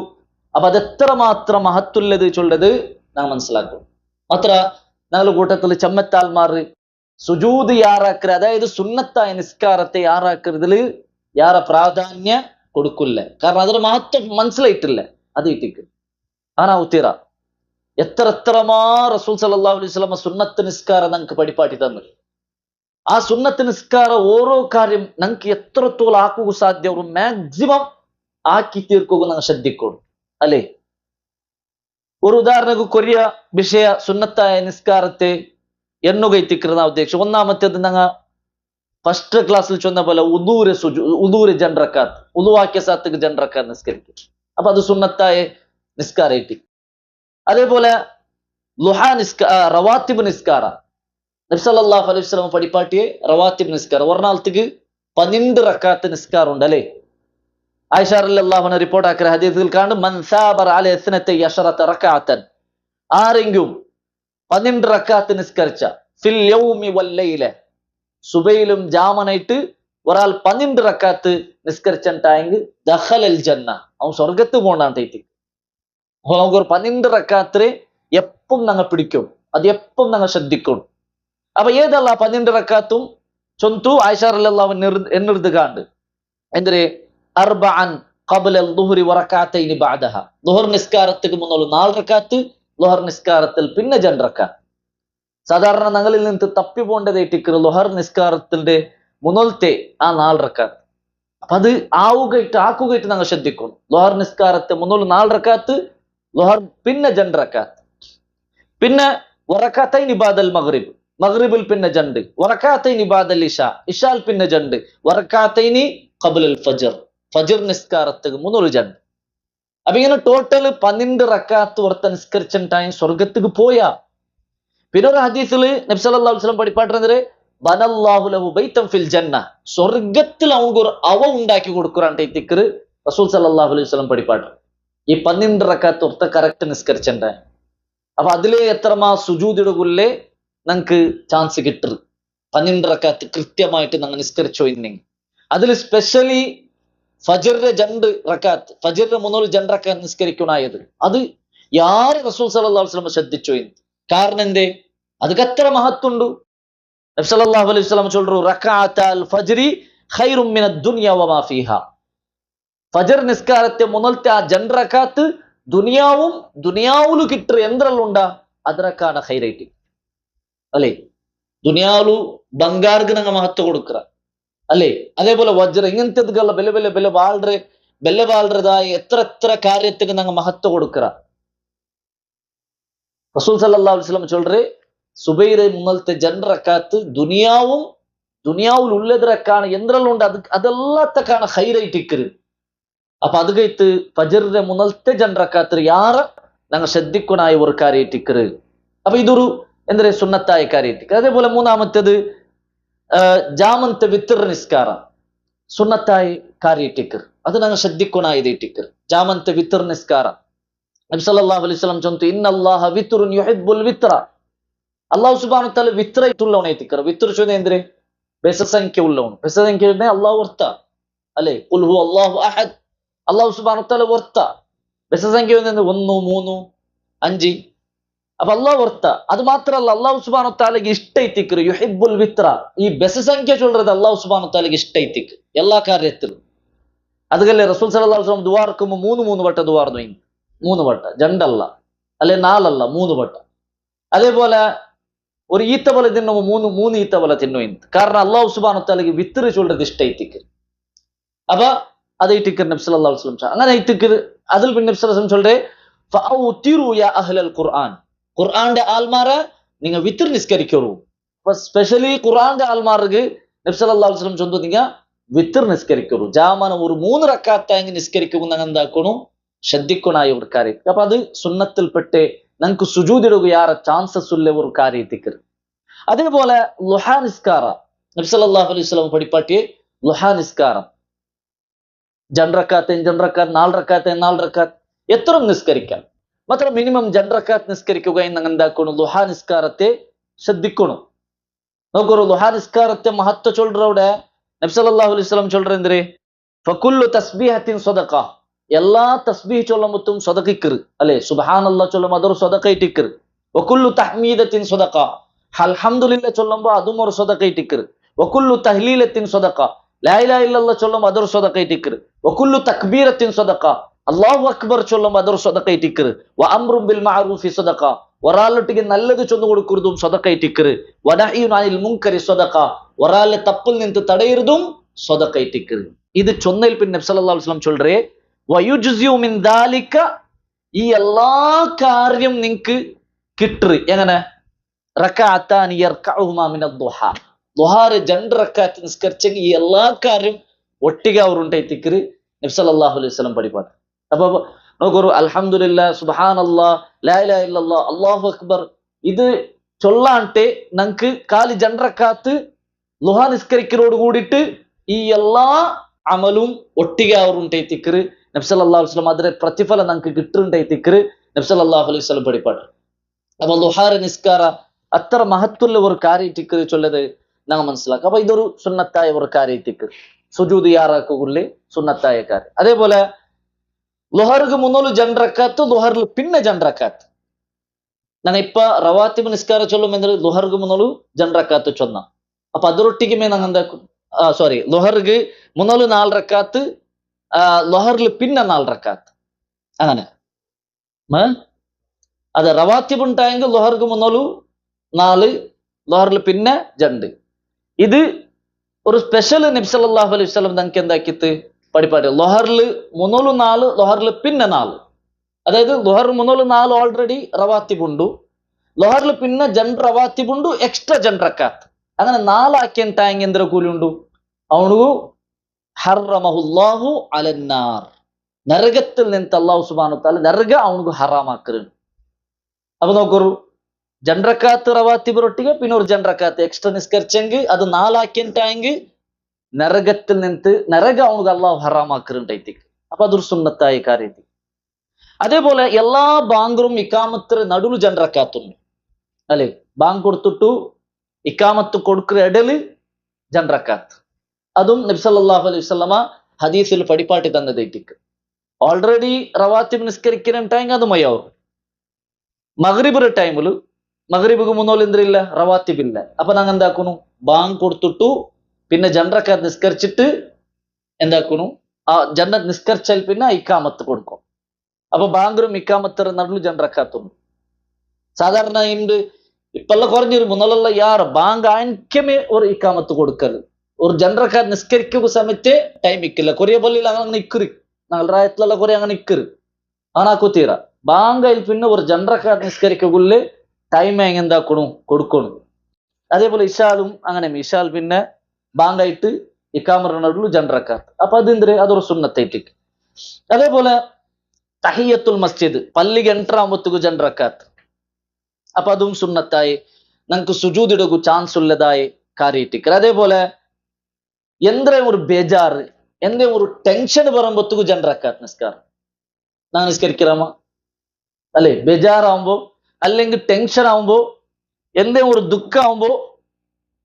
അപ്പൊ അതെത്ര മാത്രം മഹത്തുള്ളത് ചൊല്ലത് നാം മനസ്സിലാക്കും. മാത്ര ഞങ്ങളുടെ കൂട്ടത്തിൽ ചെമ്മത്താൽമാർ സുജൂദ് യാറാക്കർ, അതായത് സുന്നത്തായ നിസ്കാരത്തെ യാറാക്കരുതില് യാറെ പ്രാധാന്യ കൊടുക്കില്ല. കാരണം അതൊരു മഹത്വം മനസ്സിലായിട്ടില്ല. അത് ഇട്ടിക്ക് ആനാവുത്തീറ എത്രമാ റസൂൽ സല്ലല്ലാഹു അലൈഹി വസല്ലം സുന്നത്ത് നിസ്കാരം ഞങ്ങൾക്ക് പടിപ്പാട്ടി തന്നു. ആ സുന്നത്ത് നിസ്കാര ഓരോ കാര്യം ഞങ്ങൾക്ക് എത്രത്തോളം ആക്കുക സാധ്യ ഒരു മാക്സിമം ആക്കി തീർക്കുക ഞങ്ങൾ ശ്രദ്ധിക്കണം അല്ലേ. ഒരു ഉദാഹരണക്ക് കൊറിയ വിഷയ സുന്നത്തായ നിസ്കാരത്തെ എണ്ണുകയറ്റിക്കുന്ന ഉദ്ദേശിച്ചു. ഒന്നാമത്തേത് ഞങ്ങൾ ഫസ്റ്റ് ക്ലാസ്സിൽ ചൊന്ന പോലെ ഉദൂര് ജൻറക്കാത്ത്, ഉദുവാക്കിയ സാത്തക്ക് ജൻറക്കാത്ത് നിസ്കരിക്കും. അപ്പൊ അത് സുന്നത്തായ നിസ്കാരത്തി. അതേപോലെ ലുഹാ റവാത്തിബ് നിസ്കാര നബി സല്ലല്ലാഹു അലൈഹി വസല്ലം പടിപ്പാട്ടിയെ റവാത്തിബ് നിസ്കാരം ഒരു നാളത്തേക്ക് 12 റക്കാത്ത് നിസ്കാരം ഉണ്ട് അല്ലേ. ആയിഷ റളിയല്ലാഹു അൻഹ റിപ്പോർട്ട് ആക്കിയ ഹദീസിൽ കാണും മൻ സാബറ അല 12 റകഅത്തൻ, ആരെങ്കിലും 12 റക്കാത്ത് നിസ്കരിച്ച ഫിൽ യൗമി വൽ ലൈല, സുബൈലും ജാമനായിട്ട് ഒരാൾ 12 റക്കാത്ത് നിസ്കരിച്ചിട്ടായെങ്കിൽ ദഖലൽ ജന്ന, അവൻ സ്വർഗത്ത് പോകണ്ടാണ് തേറ്റി. അപ്പോൾ നമുക്ക് ഒരു 12 റക്കാത്ത് എപ്പം ഞങ്ങൾ പിടിക്കും, അത് എപ്പം ഞങ്ങൾ ശ്രദ്ധിക്കും. അപ്പൊ ഏതല്ല 12 റക്കാത്തും ചൊന്തു ആയിഷ റളിയല്ലാഹു അൻഹ എന്നിരുത് കാണ്ട് എന്തിരെ അർബഅൻ ഖബ്ല അൽ-ദുഹ്രി വറകഅതൈനി ബഅദഹ, ദുഹർ നിസ്കാരത്തിന് മുന്നുള്ള 4 റക്കാത്ത്, ലുഹർ നിസ്കാരത്തിൽ പിന്നെ 2 റക്കാത്ത്. സാധാരണ ഞങ്ങളിൽ നിന്ന് തപ്പി പോണ്ടതായിട്ട് ലുഹർ നിസ്കാരത്തിന്റെ മുന്നോലത്തെ ആ 4 റക്കാത്ത്. അപ്പൊ അത് ആക്കുകയിട്ട് ഞങ്ങൾ ശ്രദ്ധിക്കും. ലുഹർ നിസ്കാരത്തെ മുന്നോട്ട് 4 റക്കാത്ത്, ലുഹർ പിന്നെ 2 റക്കാത്ത്, പിന്നെ വറകഅതൈനി ബഅദൽ മഗ്രിബ്, മഗ്രിബിൽ പിന്നെ 2, വറകഅതൈനി ബഅദൽ ഇശാ, ഇശാൽ പിന്നെ 2, വറകഅതൈനി ഖബ്ലൽ ഫജ്ർ, ഫജ്ർ നിസ്കാരത്തിന് മുന്നോട്ട് 2. അപ്പൊ ഇങ്ങനെ ടോട്ടൽ 12 റക്കാത്ത് വർത്ത നിസ്കരിച്ചിട്ടായി സ്വർഗത്തേക്ക് പോയാ. പിന്നെ ഒരു ഹദീസിൽ നബി സല്ലല്ലാഹു അലൈഹി വസല്ലം പഠിപ്പാട്ടുന്നത് ബനല്ലാഹു ലഹു ബൈതൻ ഫിൽ ജന്ന, സ്വർഗത്തിൽ അവർക്ക് ഒരു അവ ഉണ്ടാക്കി കൊടുക്കുറാണ്ട് റസൂൽ സല്ലല്ലാഹു അലൈഹി വസല്ലം പഠിപ്പാട്ട്. ഈ 12 റക്കാത്ത് വർത്ത കറക്റ്റ് നിസ്കരിച്ചിട്ടായി. അപ്പൊ അതിലെ എത്രമാ സുജൂദിടുകുള്ളേ ഞങ്ങൾക്ക് ചാൻസ് കിട്ടരുത്. 12 റക്കാത്ത് കൃത്യമായിട്ട് ഞങ്ങൾ നിസ്കരിച്ചോ ഇന്നെങ്കിൽ അതിൽ സ്പെഷ്യലി ഫജറിന്റെ 2 റക്കാത്ത്, ഫജറിന്റെ മുന്നോട്ട് 2 റക്കാത്ത് നിസ്കരിക്കണായത് അത് യാര് റസൂൽ സല്ലല്ലാഹു അലൈഹി വസല്ലം ശ്രദ്ധിച്ചോ ഇന്ന്. കാരണം എന്തേ, ಅದಕ್ಕೆ ಅತ್ರ ಮಹತ್ತುಂಡು. ನಬಿ ಸല്ലല്ലാഹು ಅಲೈಹಿ ವಸಲ್ಲಂ ಚೊಲ್ರು ರಕಾಅತಲ್ ಫಜ್ರಿ ಖೈರುಂ ಮಿನ ದುನಿಯಾ ವಮಾ ಫೀಹಾ. ഫജർ നിസ്കാരത്തെ മുന്നൽത്തെ ആ 2 റകാത്ത് ദുനിയാവും ദുനിയാവുലു കിട്ടു എന്തെല്ലാം അതിനൊക്കെയാണ് ഹൈലൈറ്റ് അല്ലേ. ദുനിയാവുലു ബംഗാർക്ക് ഞങ്ങൾ മഹത്വം കൊടുക്കുക അല്ലേ. അതേപോലെ വജ്ര ഇങ്ങനത്തെതുള്ള ബെല്ല ബാൾറതായ എത്ര കാര്യത്തിന് ഞങ്ങൾ മഹത്വം കൊടുക്കുക. റസൂൽ സല്ലല്ലാഹു അലൈഹി വസല്ലം ചൊല്ലുറേ സുബൈറെ മുന്നൽത്തെ 2 റകാത്ത് ദുനിയാവുൽ ഉള്ളതിരക്കാണ് എന്തെല്ലാം അതെല്ലാത്തക്കാണ് ഹൈലൈറ്റ് ഇക്കരുത്. അപ്പൊ അത് കഴിത്ത് ഫജറിന്റെ മുന്നൽത്തെ 2 റകാത്ത് യാറ് ഞങ്ങൾ ശ്രദ്ധിക്കണായ ഒരു കാര്യമായിട്ടിക്കരുത്. അപ്പൊ ഇതൊരു എന്താ സുന്നത്തായ കാര്യമായിട്ടിക്കരുത്. അതേപോലെ മൂന്നാമത്തേത് ജാമത്തെ വിത്തർ നിസ്കാരം സുന്നത്തായ കാര്യമായിട്ടിക്കരുത്. അത് ഞങ്ങൾ ശ്രദ്ധിക്കണായതായിട്ടിക്കരുത്. ജാമത്തെ വിത്തർ നിസ്കാരം നബി സല്ലല്ലാഹു അലൈഹി വസല്ലം ചൊല്ലുന്നു ഇന്നല്ലാഹ വിത്റുൻ യുഹിബ്ബുൽ വിത്ര. അല്ലാഹു സുബ്ഹാനഹു വ തആല വിത്രയിട്ടുള്ളവനായിട്ടിക്കറ. വിത്ര ചൊല്ലുന്നത് എന്തിനെ ബെസസംഖ്യ ഉള്ളവನು. ബെസസംഖ്യ അല്ലാഹു വർത്ത അല്ലേ. ഖുൽ ഹു അല്ലാഹു അഹദ്, അല്ലാഹു സുബ്ഹാനഹു വ തആല വർത്ത. ബെസസംഖ്യ 1 3 5. അപ്പൊ അല്ലാഹു വർത്ത. അത് മാത്രമല്ല അല്ലാഹു സുബ്ഹാനഹു വ തആലക്ക് ഇഷ്ടൈത്തിക്കറ യുഹിബ്ബുൽ വിത്ര. ഈ ബെസസംഖ്യ ചൊല്ലുന്നത് അല്ലാഹു സുബ്ഹാനഹു വ തആലക്ക് ഇഷ്ടൈത്തിക്ക് എല്ലാ കാര്യത്തിലും. അതുകല്ലേ റസൂൽ സല്ലല്ലാഹു അലൈഹി വസല്ലം ദുആർക്കുമ്പോൾ 3 വട്ടം ദുആർന്നു. 3 വട്ടം, 2 അല്ല അല്ലെ 4 അല്ല 3 വട്ടം. അതേപോലെ ഒരു ഈത്ത പോലെ തിന്നുമ്പോ 3 ഈത്ത പോലെ തിന്നു. കാരണം അല്ലാഹു സുബ്ഹാനഹു വ തആലക്ക് വിത്ർ ചൊല്ലുന്നത് ഇഷ്ടൈത്തിക്ക്. അപ്പൊ അതൈത്തിക്ക് നബി സല്ലല്ലാഹു അലൈഹി വസല്ലം അങ്ങനെ ഐത്തിക്ക്. അതിൽ പിന്നെ നബി സല്ലല്ലാഹു അലൈഹി വസല്ലം ചൊല്ലുറേ ഫഔതിറു യാ അഹ്ലൽ ഖുർആൻ. ഖുർആന്റെ ആൽമാരെ നിങ്ങൾ വിത്ർ നിസ്കരിക്കൂ. അപ്പൊ സ്പെഷ്യലി ഖുർആന്റെ ആൽമാർക്ക് നബി സല്ലല്ലാഹു അലൈഹി വസല്ലം ചൊല്ലുന്നു നിങ്ങൾ വിത്ർ നിസ്കരിക്കൂ. ജാമന ഒരു 3 റകാത്തായി നിസ്കരിക്കും. ഞങ്ങൾ എന്താക്കണു ശ്രദ്ധിക്കണായ ഒരു കാര്യം. അപ്പൊ അത് സുന്നത്തിൽപ്പെട്ട നമുക്ക് സുജൂദിടുക യാറ ചാൻസസ് ഉള്ള ഒരു കാര്യത്തിക്ക്. അതേപോലെ ലുഹാ നിസ്കാര നബി സല്ലല്ലാഹു അലൈഹി വസല്ലം പഠിപ്പാട്ടിയെ ലുഹാ നിസ്കാരം 2 റക്അത്ത് 5 റക്അത്ത് 4 റക്അത്ത് 4 റക്അത്ത് എത്ര നിസ്കരിക്കാം. മാത്രം മിനിമം 2 റക്അത്ത് നിസ്കരിക്കുക എന്ന് എന്താക്കണം, ലുഹാ നിസ്കാരത്തെ ശ്രദ്ധിക്കണം. നോക്കൂ, ലുഹാ നിസ്കാരത്തെ മഹത്വ ചൊല്ലറവിടെ നബി സല്ലല്ലാഹു അലൈഹി വസല്ലം ചൊല്ലற എന്തിരെ, ഫകുല്ലു തസ്ബീഹത്തിൻ സദഖ, എല്ലാ തസ്ബീഹ് ചൊല്ലുമ്പത്തും സദഖിക്കറ് അല്ലെ, സുബ്ഹാനല്ലാഹ് ചൊല്ലുമ്പോൾ അതൊരു സദഖയിട്ടിക്കറ്. വകുല്ലു തഹ്മീദത്തിൻ സദഖ, അൽഹംദുലില്ലാഹ് ചൊല്ലുമ്പോൾ അതും ഒരു സദഖയിട്ടിക്കറ്. വകുല്ലു തഹ്ലീലത്തിൻ സദഖ, ലാ ഇലാഹ ഇല്ലല്ലാഹ് ചൊല്ലുമ്പോൾ അതൊരു സദഖയിട്ടിക്കറ്. വകുല്ലു തക്ബീറത്തിൻ സദഖ, അല്ലാഹു അക്ബർ ചൊല്ലുമ്പോൾ അതൊരു സദഖയിട്ടിക്കറ്. വ അംറു ബിൽ മഅറൂഫി സദഖ, ഒരാളൊട്ടിಗೆ നല്ലത് ചൊന്നു കൊടുക്കുന്നതും സദഖയിട്ടിക്കറ്. വനഹ്യു അനിൽ മുൻകരി സദഖ, ഒരാളെ തപ്പിൽ നിന്ന് തടയുന്നതും സദഖയിട്ടിക്കറ്. ഇത് ചൊന്നയിൽ പിന്നെ നബി സല്ലല്ലാഹു അലൈഹി വസല്ലം ചൊല്ലറേ വയുജ്സിഉ മിൻ ദാലിക, ഈ എല്ലാ കാര്യം നിങ്ങൾക്ക് കിട്ടറ് എങ്ങനെ, റകഅത്താനി യർകഉഹുമാ മിന ദുഹാ, ദുഹാറ് 2 റക്അത്ത് നിസ്കരിച്ചെങ്കിൽ ഈ എല്ലാ കാര്യം ഒട്ടിಗೆ ಅವರು ಉಂಟೈತಿಕ್ರಿ നബി സല്ലല്ലാഹു അലൈഹി വസല്ലം പഠിപ്പാണ്. അപ്പൊ നോക്കൂ, അൽഹംദുലില്ലാഹ് സുബ്ഹാനല്ലാഹ് ലാ ഇലാഹ ഇല്ലല്ലാഹ് അല്ലാഹു അക്ബർ ഇത് ചൊല്ലാണ്ടെ നമുക്ക് കാലി 2 റക്അത്ത് ലുഹാ നിസ്കരിക്കലോട് കൂടിയിട്ട് ഈ എല്ലാ അമലും ഒട്ടിಗೆ ಅವರು ಉಂಟೈತಿಕ್ರಿ നബി സല്ലല്ലാഹു അലൈഹി വസല്ലം ಅದರ ಪ್ರತಿಫಲ നമുക്ക് കിട്ടുന്നുണ്ടൈതിക്രി നബി സല്ലല്ലാഹു അലൈഹി വസല്ലം പഠിപ്പാണ്. അപ്പൊ ലുഹാ നിസ്കാര അത്ര മഹത്വമുള്ള ഒരു കാര്യത്തിക്ക് ചൊല്ലത് ഞങ്ങൾ മനസ്സിലാക്കാം. അപ്പൊ ഇതൊരു സുന്നത്തായ ഒരു കാര്യത്തിക്ക് സുജൂദ് യാറാക്കുള്ളി സുന്നത്തായ കാര്യം. അതേപോലെ ലുഹർക്ക് മുന്നോല് 2 റക്അത്ത്, ലുഹറിൽ പിന്നെ 2 റക്അത്ത്. ഞങ്ങൾ ഇപ്പൊ റവാത്തിബ് നിസ്കാര ചൊല്ലും എന്ത്, ലുഹർക്ക് മുന്നോല് 2 റക്അത്ത് ചൊന്ന. അപ്പൊ ಅದರೊಟ್ಟಿಗೆ ഞങ്ങൾ എന്താക്കും, സോറി, ലുഹർക്ക് മുന്നോല് 4 റക്അത്ത്, ലുഹറിൽ പിന്നെ 4 റക്അത്ത്, അങ്ങനെ. അത് റവാത്തിബ് ഉണ്ടായെങ്കിൽ ലുഹർക്ക് മുന്നോല് 4, ലുഹറിൽ പിന്നെ 2. ഇത് ഒരു സ്പെഷ്യൽ നബി സല്ലല്ലാഹു അലൈഹി വസല്ലം നമുക്ക് എന്താക്കിത്ത് പഠിപ്പാട്ട്. ലുഹറിൽ മുന്നോല് 4, ലുഹറിൽ പിന്നെ 4. അതായത് ലുഹർ മുന്നോല് 4 ഓൾറെഡി റവാത്തിബ് ഉണ്ടു, ലുഹറിൽ പിന്നെ 2 റവാത്തിബ് ഉണ്ടു, എക്സ്ട്രാ 2 റക്അത്ത്, അങ്ങനെ 4 ആക്കിയ എന്തൊരു കൂലി ഉണ്ടു അവനു. ഹറമഹുല്ലാഹു അലന്നാർ, നരകത്തിൽ നിന്ന് അല്ലാഹു സുബ്ഹാനഹു വതആല നരക അവനക്ക് ഹറാമാക്കരുന്നു. അപ്പൊ നോക്കൂ, 2 റക്അത്ത് റവാത്തിബ് ഒട്ടിಗೆ പിന്നെ ഒരു 2 റക്അത്ത് എക്സ്ട്രാ നിസ്കരിച്ചെങ്കിൽ അത് 4 ആക്കിയെങ്കിൽ നരകത്തിൽ നിന്ന് നരക അവനക്ക് അല്ലാഹു ഹറാമാക്കരുണ്ടായിത്തേക്ക്. അപ്പൊ അതൊരു സുന്നത്തായ കാര്യത്തിൽ. അതേപോലെ എല്ലാ ബാങ്കും ഇക്കാമത്തിന് നടുവിൽ 2 റക്അത്ത് ഉണ്ട് അല്ലെ, ബാങ്ക് കൊടുത്തിട്ടു ഇക്കാമത്ത് കൊടുക്കുന്ന ഇടയില് 2 റക്അത്ത്. അതും നബി സല്ലല്ലാഹു അലൈഹി വസല്ലമ ഹദീസിൽ പഠിപ്പാട്ടി തന്നതേറ്റിക്ക്. ഓൾറെഡി റവാത്തിബ് നിസ്കരിക്കുന്നുണ്ടെങ്കിൽ അത് മയ്യാവും. മഗ്രിബ് ടൈമില് മഗ്രിബിക്ക് മുന്നോല് എന്തില്ല, റവാത്തിബ് ഇല്ല. അപ്പൊ ഞങ്ങൾ എന്താക്കുന്നു, ബാങ്ക് കൊടുത്തിട്ടു പിന്നെ 2 റക്അത്ത് നിസ്കരിച്ചിട്ട് എന്താക്കുന്നു, ആ 2 നിസ്കരിച്ചാൽ പിന്നെ ഇക്കാമത്ത് കൊടുക്കും. അപ്പൊ ബാങ്കും ഇക്കാമത്തിന് നടുവിൽ 2 റക്അത്ത് ഉണ്ട്. സാധാരണ ഇപ്പെല്ലാം കുറഞ്ഞൊരു മുന്നോലുള്ള യാർ ബാങ്ക് ആൻക്കമേ ഒരു ഇക്കാമത്ത് കൊടുക്കല്, ഒരു 2 റക്അത്ത് നിസ്കരിക്കുന്ന സമയത്ത് ടൈം ഇക്കില്ല. കൊറിയ പള്ളിയിൽ അങ്ങനെ ഇക്കറി, ഞങ്ങൾ റായത്തിലുള്ള കുറെ അങ്ങനെ ഇക്കറ് അങ്ങനെ ആക്കുത്തീറ. ബാങ്കയിൽ പിന്നെ ഒരു 2 റക്അത്ത് നിസ്കരിക്കുള്ളിൽ ടൈം എന്താക്കണം കൊടുക്കണം. അതേപോലെ ഇഷാലും അങ്ങനെ, ഇഷാൽ പിന്നെ ബാങ്കായിട്ട് ഇക്കാമറിന്റെ നടുവിൽ 2 റക്അത്ത്. അപ്പൊ അതൊരു സുന്നത്തായിട്ട്. അതേപോലെ തഹിയ്യത്തുൽ മസ്ജിദ് പള്ളിക്ക് എൻട്രാ ആകുമ്പോഴത്തേക്ക് 2 റക്അത്ത്. അപ്പൊ അതും സുന്നത്തായി നമുക്ക് സുജൂദിടുക ചാൻസ് ഉള്ളതായി കാര്യമായിട്ട്. അതേപോലെ എന്തെങ്കിലും ഒരു ബേജാറ് എന്തെങ്കിലും ഒരു ടെൻഷൻ പറയുമ്പോഴത്തേക്ക് 2 റക്അത്ത് നിസ്കാരം നാം നിസ്കരിക്കാമോ അല്ലെ. ബേജാറാവുമ്പോ അല്ലെങ്കിൽ ടെൻഷൻ ആവുമ്പോ എന്തെങ്കിലും ഒരു ദുഃഖമാവുമ്പോ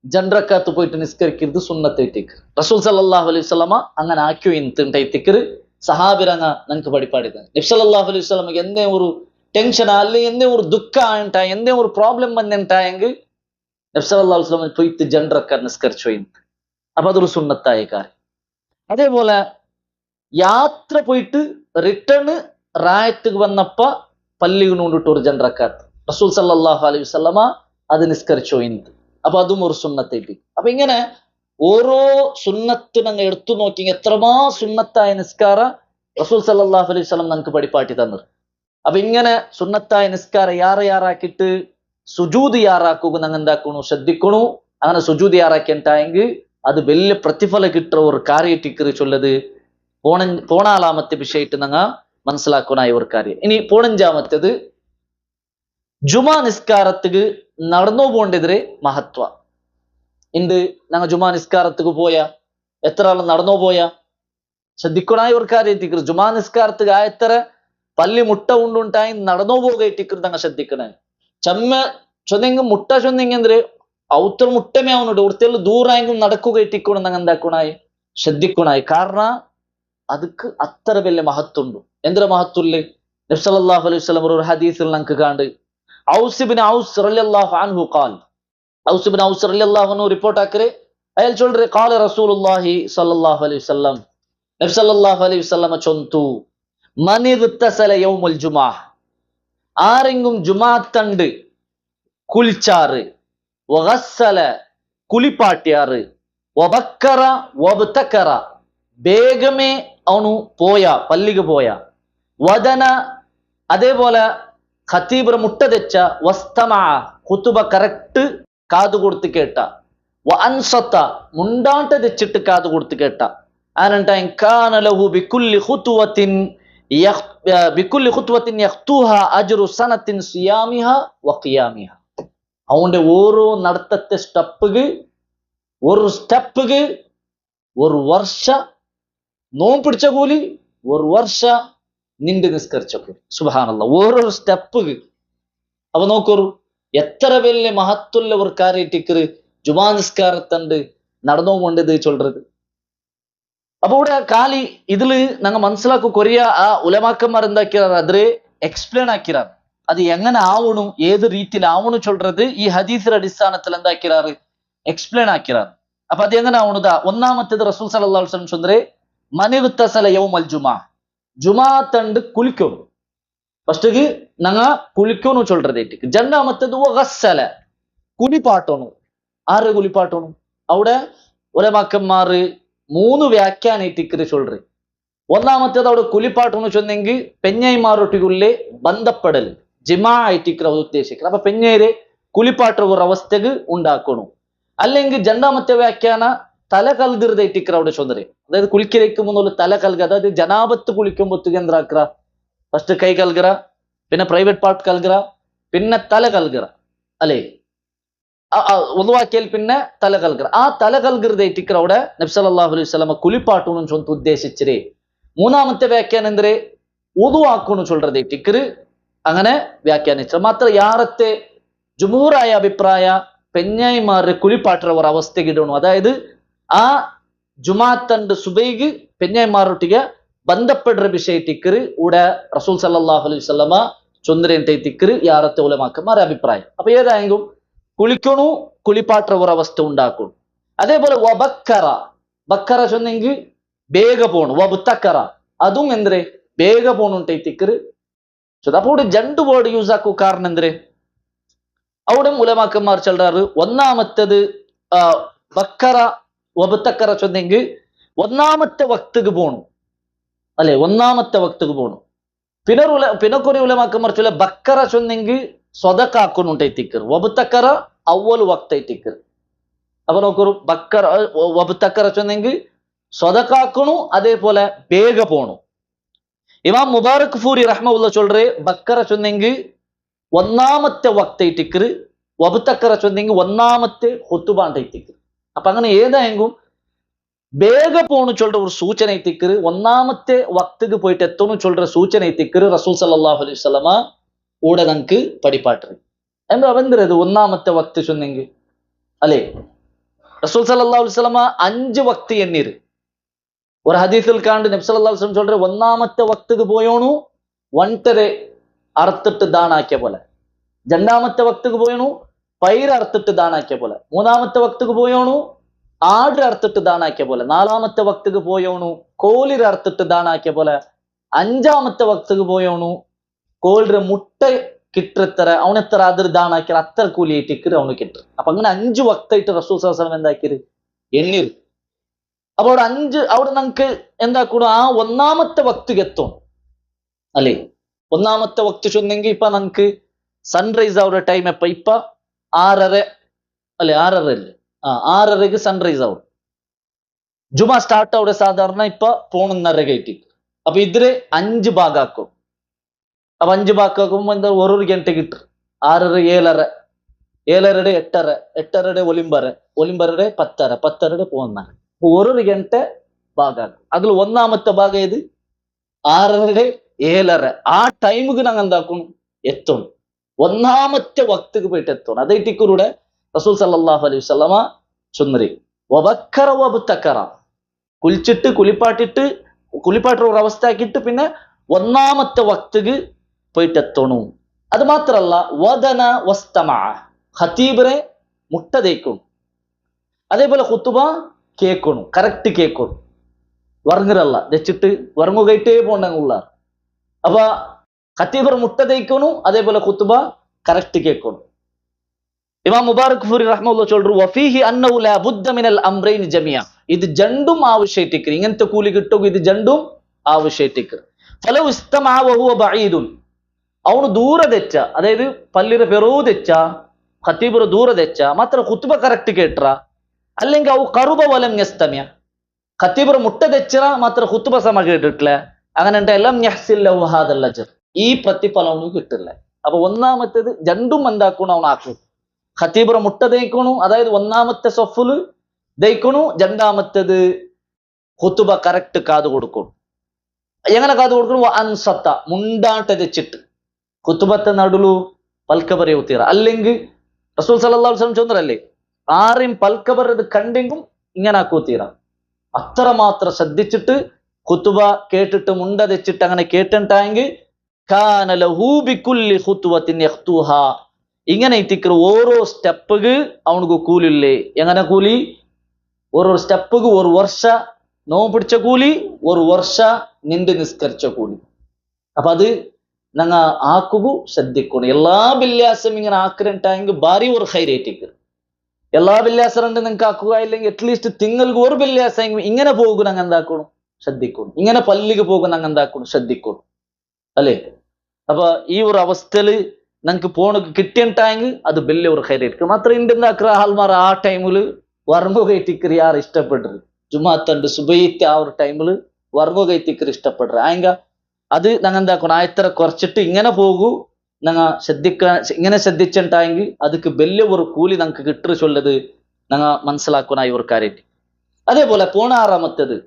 2 റക്അത്ത് പോയിട്ട് നിസ്കരിക്കരുത്, സുന്നത്തായിട്ടേക്ക്. റസൂൽ സല്ലല്ലാഹു അലൈഹി വസല്ലമ അങ്ങനെ ആക്കിയോ ഇന്തായിത്തേക്ക് സഹാബിരങ്ങ ഞങ്ങൾക്ക് പഠിപ്പാടിക്കുന്നത്. നബി സല്ലല്ലാഹു അലൈഹി വസല്ലമക്ക് എന്തെങ്കിലും ഒരു ടെൻഷൻ അല്ലെങ്കിൽ എന്തെങ്കിലും ഒരു ദുഃഖം ആയിട്ടാ എന്തെങ്കിലും ഒരു പ്രോബ്ലം വന്നിട്ടായെങ്കിൽ നബി സല്ലല്ലാഹു അലൈഹി വസല്ലം പോയിട്ട് 2 റക്അത്ത് നിസ്കരിച്ചു. അപ്പൊ അതൊരു സുന്നത്തായ കാര്യം. അതേപോലെ യാത്ര പോയിട്ട് റിട്ടേൺ റായത്ത് വന്നപ്പ പള്ളിയിൽ കൊണ്ടിട്ട് ഒരു 2 റക്അത്ത് റസൂൽ സല്ലല്ലാഹു അലൈഹി വസല്ലമ അത് നിസ്കരിച്ചു. അപ്പൊ അതും ഒരു സുന്നത്തായിട്ട്. അപ്പൊ ഇങ്ങനെ ഓരോ സുന്നത്ത് ഞങ്ങൾ എടുത്തു നോക്കി എത്രമാ സുന്നത്തായ നിസ്കാര റസൂൽ സല്ലല്ലാഹു അലൈഹി വസല്ലം ഞങ്ങൾക്ക് പഠിപ്പാട്ടി തന്നത്. അപ്പൊ ഇങ്ങനെ സുന്നത്തായ നിസ്കാര യാറാക്കിയിട്ട് സുജൂദ് യാറാക്കുക ഞങ്ങൾ എന്താക്കണു ശ്രദ്ധിക്കണു. അങ്ങനെ സുജൂദ് യാറാക്കിയിട്ടായെങ്കിൽ അത് വലിയ പ്രതിഫല കിട്ടുന്ന ഒരു കാര്യത്തിക്ക് ചൊല്ലത് പോണാലാമത്തെ വിഷയമായിട്ട് ഞങ്ങൾ മനസ്സിലാക്കണ ഒരു കാര്യം. ഇനി 15-ാമത്തേത് ജുമാ നിസ്കാരത്തുക്ക് നടന്നു പോകേണ്ടതിരെ മഹത്വ ഉണ്ട്. ഞങ്ങൾ ജുമാ നിസ്കാരത്തുക്ക് പോയാ എത്ര ആൾ നടന്നോ പോയാ ശ്രദ്ധിക്കണായി ഒരു കാര്യം ജുമാ നിസ്കാരത്തുക്ക് ആ എത്ര പള്ളി മുട്ട ഉണ്ടുണ്ടായി നടന്നോ പോകേറ്റിക്കർ തങ്ങ ശ്രദ്ധിക്കണേ. ചമ്മ ചൊന്നെങ്കിൽ മുട്ട ചൊന്നെങ്കിൽ എന്തൊരു ഔത്തർ മുട്ടമേ ആവുന്നുണ്ട് ഒടുത്തേൽ ദൂരായെങ്കിലും നടക്കുക ഇട്ടിക്കണം തങ്ങ എന്താക്കണായി ശ്രദ്ധിക്കണായി. കാരണം ಅದಕ್ಕೆ ಅತ್ತರ ಬೆಲೆ ಮಹತ್ತುಂಡು. ಎಂದ್ರ ಮಹತ್ತುಲ್ಲಿ ನಬಿ ಸಲ್ಲಲ್ಲಾಹು ಅಲೈಹಿ ವಸಲ್ಲಂ ഒരു ഹദീസിൽ നമുക്ക് കാണ്ട് ഔസ് ഇബ്നു ഔസ് റളിയല്ലാഹു അൻഹു ഖാൽ ഔസ് ഇബ്നു ഔസ് റളിയല്ലാഹു അൻഹു റിപ്പോർട്ട് ആക്കരെ അയാൾ ചൊല്ലറെ ഖാല റസൂലുള്ളാഹി സല്ലല്ലാഹു അലൈഹി വസല്ലം നബി സല്ലല്ലാഹു അലൈഹി വസല്ലം ചൊന്തു മൻ ഇഗ്തസല യൗമുൽ ജുമാ ആരെങ്കിലും ജുമാത്തണ്ട് കുളിച്ചാറ് വഗസ്സല കുളിപ്പാട്ടിയാറ് വബക്കറ വബ്തക്കറ ಬೇಗಮೇ ಅವನು പോയ പള്ളിക്ക് പോയ വദന അതേപോലെ ഖതീബർ മുട്ടതെച്ച വസ്തമ ഖുതുബ കറക്റ്റ് കാതു കൊടുത്ത് കേട്ട വഅൻസത മുണ്ടാട്ട തെച്ചിട്ട് കാതു കൊടുത്ത് കേട്ട ആനണ്ടായി കാന ലഹു ബികുല്ലി ഖുത്വത്തിൻ യഖ്തുഹ അജ്റു സനത്തിൻ സിയാമിഹ വഖിയാമിഹ അവന്റെ ഓരോ നടത്തത്തെ സ്റ്റെപ്പുക്ക് ഒരു വർഷ നോമ്പ് പിടിച്ച കൂലി ഒരു വർഷ നിന്റെ നിസ്കരിച്ച കൂലി. സുബ്ഹാനല്ലാഹ് ഓരോ സ്റ്റെപ്പുക്ക് അപ്പൊ നോക്കൂ എത്ര വലിയ മഹത്തുള്ള ഒരു കാര്യറ്റിക്കറ് ജുമാ നിസ്കാരത്തണ്ട് നടന്നോ കൊണ്ടത് ചൊല്ലത്. അപ്പൊ ഇവിടെ കാലി ഇതില് ഞങ്ങൾ മനസ്സിലാക്കു കൊറിയ ആ ഉലമാക്കന്മാർ എന്താക്കിയാർ അതിരെ എക്സ്പ്ലെയിൻ ആക്കിയാർ അത് എങ്ങനെ ആവണം ഏത് രീതിയിൽ ആവണം ചൊല്ലത് ഈ ഹദീസിന്റെ അടിസ്ഥാനത്തിൽ എന്താക്കിയാറ് എക്സ്പ്ലെയിൻ ആക്കിയാർ. അപ്പൊ അത് എങ്ങനെ ആവണതാ ഒന്നാമത്തേത് റസൂൽ സല്ലല്ലാഹു അലൈഹി വസല്ലം ചൊല്ലറെ മനിഗ്തസല യൗമൽ ജുമാ ജുമാ തണ്ട് കുളിക്കും. ഫസ്റ്റ് ഞങ്ങ കുളിക്കുന്നു ചൊല്ലറതേറ്റ്. രണ്ടാമത്തേത് വഗസ്സല കുളിപ്പാട്ടോണു. ആറ് കുളിപ്പാട്ടോണു അവിടെ ഉലമാക്കന്മാര് 3 വ്യാഖ്യാനിട്ടിക്കര് ചൊല്ലറ്. ഒന്നാമത്തേത് അവിടെ കുളിപ്പാട്ടോണു ചൊന്നെങ്കിൽ പെഞ്ഞൈമാരൊട്ടിക്കുള്ളിലെ ബന്ധപ്പെടൽ ജിമാ ആയിട്ടിക്കർ ഉദ്ദേശിക്കുന്നത്. അപ്പൊ പെഞ്ഞേരെ കുളിപ്പാട്ട ഒരു അവസ്ഥക്ക് ഉണ്ടാക്കണു. അല്ലെങ്കിൽ രണ്ടാമത്തെ വ്യാഖ്യാന തല കൽകിറതായിട്ടിക്കർ അവിടെ ചൊന്നരെ. അതായത് കുളിക്കിരയ്ക്കുമ്പോൾ തല കൽക അതായത് ജനാപത്ത് കുളിക്കുമ്പോഴത്തേക്ക് എന്താക്കറ ഫസ്റ്റ് കൈ കൽകിറ പിന്നെ പ്രൈവറ്റ് പാർട്ട് കൽകിറ പിന്നെ തല കൽകിറ അല്ലേ ഒതുവാക്കിയാൽ പിന്നെ തല കൽകിറ. ആ തല കൽകിറതായിട്ടിക്കർ അവിടെ നബി സല്ലല്ലാഹു അലൈഹി വസല്ലം കുളിപ്പാട്ടൂന്ന് ചൊന്ത് ഉദ്ദേശിച്ചരേ. മൂന്നാമത്തെ വ്യാഖ്യാനം എന്തരെ ഒതുവാക്കുന്നു ചൊല്ലറതായിട്ടിക്കര് അങ്ങനെ വ്യാഖ്യാനിച്ച മാത്ര യാറത്തെ ജുമൂറായ അഭിപ്രായ പെഞ്ഞായിമാരുടെ കുളിപ്പാട്ടുற ഒരു അവസ്ഥയ്ക്ക് ഇടണു. അതായത് ആ ജുമാത്തണ്ട് സുബൈക്ക് പെഞ്ഞായിമാരൊട്ടിಗೆ ബന്ധപ്പെടുற വിഷയത്തിക്കര് ഇവിടെ റസൂൽ സല്ലല്ലാഹു അലൈഹി വസല്ലമ ചൊന്തരേണ്ടിക്കര് യാറത്തെ ഉലമാക്കന്മാരുടെ അഭിപ്രായം. അപ്പൊ ഏതായെങ്കിലും കുളിക്കണു കുളിപ്പാട്ടുற ഒരു അവസ്ഥ ഉണ്ടാക്കണു. അതേപോലെ വബക്കറ ബക്കറ ചൊന്നെങ്കിൽ ಬೇಗ പോണു. വബ്തക്കറ അതും എന്തരെ ಬೇಗ പോണുണ്ടിക്കര്. അപ്പൊ ഇവിടെ 2 വേർഡ് യൂസ് ആക്കൂ. കാരണം എന്തരെ അവിടെ ഉലമാക്കന്മാർ ചൊല്ലാറ് ഒന്നാമത്തേത് ബക്കറ വബ്തക്കറ ചൊന്നെങ്കിൽ ഒന്നാമത്തെ വക്തക്ക് പോണു അല്ലെ ഒന്നാമത്തെ വക്തക്ക് പോണു. പിന്നെ കുറെ ഉലമാക്കന്മാർ ചൊല്ല ബക്കറ ചൊന്നെങ്കിൽ സ്വതക്കാക്കുന്നുണ്ടായിത്തിക്കർ വബ്തക്കറ അവല് വക്തായിത്തിക്കർ. അപ്പൊ നോക്കൂ ബക്കറ വബ്തക്കറ ചൊന്നെങ്കിൽ സ്വതക്കാക്കണു അതേപോലെ ಬೇಗ പോണു. ഇമാം മുബാറക് ഫൂരി റഹ്മഹുല്ല ചൊല്ലറെ ബക്കറ ചൊന്നെങ്കിൽ ഒന്നാമത്തെ വക്തായിത്തിക്കർ വബ്തക്കറ ചൊന്നെങ്കിൽ ഒന്നാമത്തെ ഹുത്തുബാണ്ടായിത്തിക്കർ. അപ്പൊ അങ്ങനെ ഏതായെങ്കിലും ಬೇಗ പോണു ചൊല്ലற ഒരു സൂചന എത്തിക്കര് ഒന്നാമത്തെ വക്തക്ക് പോയിട്ട് എത്തണു ചൊല്ലற സൂചന എത്തിക്കര് റസൂൽ സല്ലല്ലാഹു അലൈഹി വസല്ലമ കൂടെ നമുക്ക് പഠിപ്പാട്ടത് എന്താ അവന്തരത് ഒന്നാമത്തെ വക്ത് ചൊന്നെങ്കിൽ അല്ലെ റസൂൽ സല്ലല്ലാഹു അലൈഹി വസല്ലമ 5 വക്ത് എണ്ണീര്. ഒരു ഹദീസിൽ കാണ്ട് നബി സല്ലല്ലാഹു അലൈഹി വസല്ലം ചൊല്ലற ഒന്നാമത്തെ വക്തക്ക് പോയോണു വണ്ടരെ അറുത്തിട്ട് ദാനാക്കിയ പോലെ. രണ്ടാമത്തെ വക്തക്ക് പോയോണു പൈര അറുത്തിട്ട് ദാനാക്കിയ പോലെ. മൂന്നാമത്തെ വക്തക്ക് പോയോണു ആട് അറുത്തിട്ട് ദാനാക്കിയ പോലെ. നാലാമത്തെ വക്തക്ക് പോയോണു കോലിര അറുത്തിട്ട് ദാനാക്കിയ പോലെ. അഞ്ചാമത്തെ വക്തക്ക് പോയോണു കോലിര മുട്ട കിട്ടത്ര അവനെത്ര അതിർ ദാനാക്കിയ അത്ര കൂലിയേറ്റിക്കര് അവന് കിട്ടും. അപ്പൊ അങ്ങനെ 5 വക്തായിട്ട് റസൂൽ സല്ലല്ലാഹു അലൈഹി വസല്ലം എന്താക്കിയത് എണ്ണീർ. അപ്പൊ അവിടെ 5 അവിടെ നമുക്ക് എന്താക്കൂടും ആ ഒന്നാമത്തെ വക്തക്ക് എത്തും അല്ലെ. ഒന്നാമത്തെ വക്ത് ചൊന്നെങ്കിൽ ഇപ്പൊ നമുക്ക് സൺറൈസ് ആവുന്ന ടൈം എപ്പ ഇപ്പൊ 6:30 അല്ലെ 6:30 അല്ലേ 6:30ക്ക് സൺറൈസ് ആവും. ജുമാ സ്റ്റാർട്ട് അവിടെ സാധാരണ ഇപ്പൊ 3:30 കയറ്റി. അപ്പൊ ഇതില് 5 ഭാഗാക്കും. അപ്പൊ 5 ഭാഗാക്കുമ്പോ എന്താ 1 ഗಂಟೆ കിട്ടും. 6 7 7 8 8 ഒലിമ്പര 10 10 1 ಗಂಟೆ ಭಾಗ. അതിൽ ഒന്നാമത്തെ ഭാഗം ഏത്? 6 7 ആ ടൈമിക്ക് ഞങ്ങൾ എന്താക്കണം? എത്തണം. ഒന്നാമത്തെ വക്തിക്ക് പോയിട്ട് എത്തണം. അതേറ്റിക്കൂടെ റസൂൽ സല്ലല്ലാഹു അലൈഹി വസല്ലമ ചൊന്നരി വബക്കറ വബ്തക്കറ, കുളിച്ചിട്ട് കുളിപ്പാട്ടുള്ള ഒരു അവസ്ഥ ആക്കിയിട്ട് പിന്നെ ഒന്നാമത്തെ വക്തിക്ക് പോയിട്ട് എത്തണു. അത് മാത്രല്ല വദന വസ്തമഅ, ഖതീബിനെ മുട്ട തേക്കും. അതേപോലെ ഖുതുബ കേൾക്കണം, കറക്റ്റ് കേൾക്കണം. വർങ്ങരല്ല വെച്ചിട്ട് വർങ്ങുകയിട്ടേ പോണ്ടെന്നുള്ള. അപ്പൊ ഖതീബർ മുട്ട തേക്കണു, അതേപോലെ ഖുതുബ കറക്റ്റ് കേൾക്കണം. ഇമാം മുബാറക് ഫൂരി റഹ്മത്തുള്ളാഹി ചൊല്ലു വഫീഹി അന്നഹു ലാ ബുദ്ദ മിനൽ അംറൈൻ ജമിഅ, ഇത് രണ്ടും ആവശ്യമായിട്ടിരിക്കും. ഇങ്ങനത്തെ കൂലി കിട്ടും, ഇത് രണ്ടും ആവശ്യമായിട്ടിരിക്കും. ഫലൗ ഇസ്തമഅ വഹുവ ബഈദുൻ, അവನು ದೂರ ತೆಚ್ಚ, അതായത് പള്ളിയുടെ പെറു തെച്ച, ഖതീബർ ദൂര തെച്ച, മാത്രം ഖുതുബ കറക്റ്റ് കേട്ടറ, അല്ലെങ്കിൽ അവ കറുബ വലം യസ്തമിഅ, ഖതീബർ മുട്ട തെച്ചറ മാത്രം ഖുതുബ സമ കേട്ടിട്ടില്ല, അങ്ങനെ എല്ലാം യഹ്സിൽ ലഹു ഹാദൽ അജ്ർ, ഈ പ്രതിഫലം അവന് കിട്ടില്ല. അപ്പൊ ഒന്നാമത്തേത് രണ്ടും എന്താക്കണം? അവൻ ആക്കും. ഖതീബർ മുട്ട തേക്കണു, അതായത് ഒന്നാമത്തെ സഫുല് ദയിക്കണു, രണ്ടാമത്തേത് ഖുതുബ കറക്റ്റ് കാത് കൊടുക്കണം. എങ്ങനെ കാത് കൊടുക്കണം? അൻസത്ത, മുണ്ടാട്ട തെച്ചിട്ട് ഖുതുബത്തെ നടുലു പൽക്ക പറയൂത്തീറ, അല്ലെങ്കിൽ റസൂൽ സല്ലല്ലാഹു അലൈഹി വസല്ലം ചൊന്നരല്ലേ ആരെയും പൽക്ക പറയത് കണ്ടെങ്കും ഇങ്ങനെ ആക്കൂത്തീറ. അത്രമാത്രം ശ്രദ്ധിച്ചിട്ട് ഖുതുബ കേട്ടിട്ട് മുണ്ട തെച്ചിട്ട് അങ്ങനെ കേട്ടിട്ടായെങ്കിൽ കാന ലഹു ബികുല്ലി ഖുതുവത്തിൻ യഖ്തുഹാ, ഇങ്ങനെ ഇത്തിക്കർ ഓരോ സ്റ്റെപ്പുക്ക് അവനക്ക് കൂലില്ലേ. എങ്ങനെ കൂലി? ഓരോ സ്റ്റെപ്പുക്ക് ഒരു വർഷ നോമ്പ് പിടിച്ച കൂലി, ഒരു വർഷ നിണ്ട് നിസ്കരിച്ച കൂലി. അപ്പൊ അത് ഞങ്ങ ആക്കുകു ശ്രദ്ധിക്കണം. എല്ലാ ബില്യാസം ഇങ്ങനെ ആക്കിരണ്ടായെങ്കിൽ ഭാരി ഒരു ഹൈറേറ്റിക്ക്. എല്ലാ ബില്യാസം രണ്ട് നിങ്ങൾക്ക് ആക്കുക, ഇല്ലെങ്കിൽ അറ്റ്ലീസ്റ്റ് തിങ്ങൾക്ക് ഒരു ബില്യാസം ഇങ്ങനെ പോകും ഞങ്ങൾ എന്താക്കണം? ശ്രദ്ധിക്കണം. ഇങ്ങനെ പള്ളിക്ക് പോകും ഞങ്ങൾ എന്താക്കണം? ശ്രദ്ധിക്കണം അല്ലേ? അപ്പൊ ഈ ഒരു അവസ്ഥയില് ഞങ്ങൾക്ക് പോണക്ക് കിട്ടിയിട്ടായെങ്കിൽ അത് വലിയ ഒരു ഹൈറേറ്റ്. മാത്രം ഇന്ത്യൻ ആൾമാർ ആ ടൈമില് വർമ്മ കയറ്റിക്കറി യാർ ഇഷ്ടപ്പെട്ടത് ജുമാത്തണ്ട് സുബൈത്തെ ആ ഒരു ടൈമില് വർമ്മ കയറ്റിക്കറി ഇഷ്ടപ്പെട്ടത് ആയെങ്ക അത് ഞങ്ങൾ എന്താക്കണം? ആയത്ര കുറച്ചിട്ട് ഇങ്ങനെ പോകൂ, ഞങ്ങൾ ഇങ്ങനെ ശ്രദ്ധിച്ചിട്ടായെങ്കിൽ ಅದಕ್ಕೆ വലിയ ഒരു കൂലി ഞങ്ങൾക്ക് കിട്ടു ചൊല്ലത് ഞങ്ങൾ മനസ്സിലാക്കുന്ന ഈ ഒരു കാര്യമായിട്ട്. അതേപോലെ പോണ ആറാമത്തേത്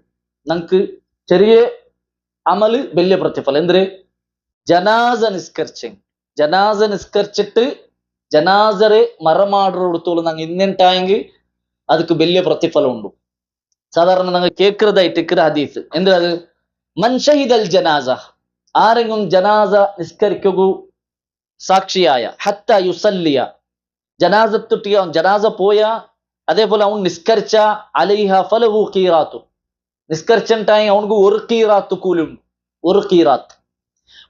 ഞങ്ങൾക്ക് ചെറിയ അമല് വലിയ പ്രതിഫലം. എന്തിന്? ജനാസ നിസ്കരിച്ചിട്ട് ജനാസറെ മറമാടുത്തോളം ഞങ്ങൾ ഇന്നിട്ടായെങ്കിൽ ಅದಕ್ಕೆ വലിയ പ്രതിഫലം ഉണ്ട്. സാധാരണ ഞങ്ങൾ കേൾക്കുന്നതായിട്ട് ഹദീസ് എന്ത്? അത് മൻ ഷഹിദൽ ജനാസ, ആരെങ്കിലും ജനാസ നിസ്കരിക്കൂ സാക്ഷിയായ, ഹത്ത യുസല്ലിയ, ജനാസത്തൊട്ടിയ ജനാസ പോയ, അതേപോലെ അവൻ നിസ്കരിച്ച, അലൈഹ ഫലഹു ഖീറാത്തു, നിസ്കരിച്ചിട്ടായി അവനക്ക് ഒരു ഖീറാത്ത് കൂലും, ഒരു ഖീറാത്ത്.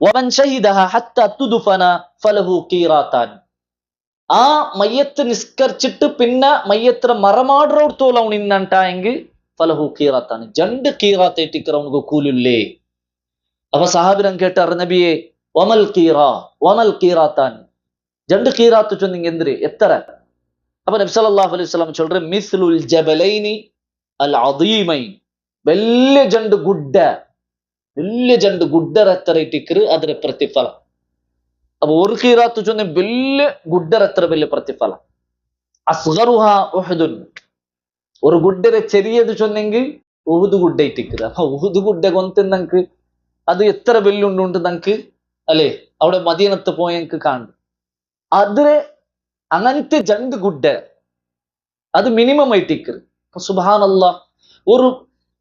വമൻ ഷഹിദഹ ഹത്ത തുദ്ഫന ഫലഹു ഖീറാത്താൻ, ആ മയ്യത്ത് നിസ്കരിച്ചിട്ട് പിന്നെ മയ്യത്ര മറമാടുത്തോളം അവൻ ഇന്നുണ്ടായെങ്കിൽ ഫലഹു ഖീറാത്താണ്, 2 ഖീറാത്ത് ഏറ്റിക്കർ അവനക്ക് കൂലില്ലേ. അപ്പൊ സഹാബിരം കേട്ടാർ നബിയെ വമൽ ഖീറാത്താൻ, 2 ഖീറാത്ത് ചൊന്നിങ് എന്തിര് എത്ര? അപ്പൊ നബി സല്ലല്ലാഹു അലൈഹി വസല്ലം ചൊല്ലുற മിസ്ലുൽ ജബലൈനി അൽ അദീമൈൻ, വലിയ 2 ഗുഡ്ഡർ എത്ര ഇട്ടിക്കറ് അതിന് പ്രതിഫലം. അപ്പൊ ഒരു ഖീറാത്ത് ചൊന്ന വലിയ ഗുഡ്ഡർ എത്ര വലിയ പ്രതിഫലം. അസ്ഗറുഹ ഉഹുദുൻ, ഒരു ഗുഡ്ഡരെ ചെറിയത് ചൊന്നെങ്കിൽ ഉഹുദ് ഗുഡ്ഡ ഇട്ടിക്കറ്. അപ്പൊ ഉഹുദ് ഗുഡ്ഡ കൊന്ത് ഞങ്ങക്ക് അത് എത്ര വെല്ലുണ്ട് ഞങ്ങക്ക് അല്ലെ? അവിടെ മദീനത്ത് പോയ ഞങ്ങക്ക് കാണും. അതിന് അങ്ങനത്തെ 2 ഗുഡ്ഡ അത് മിനിമം ആയിട്ടിക്കറ്. സുബ്ഹാനല്ലാഹ്, ഒരു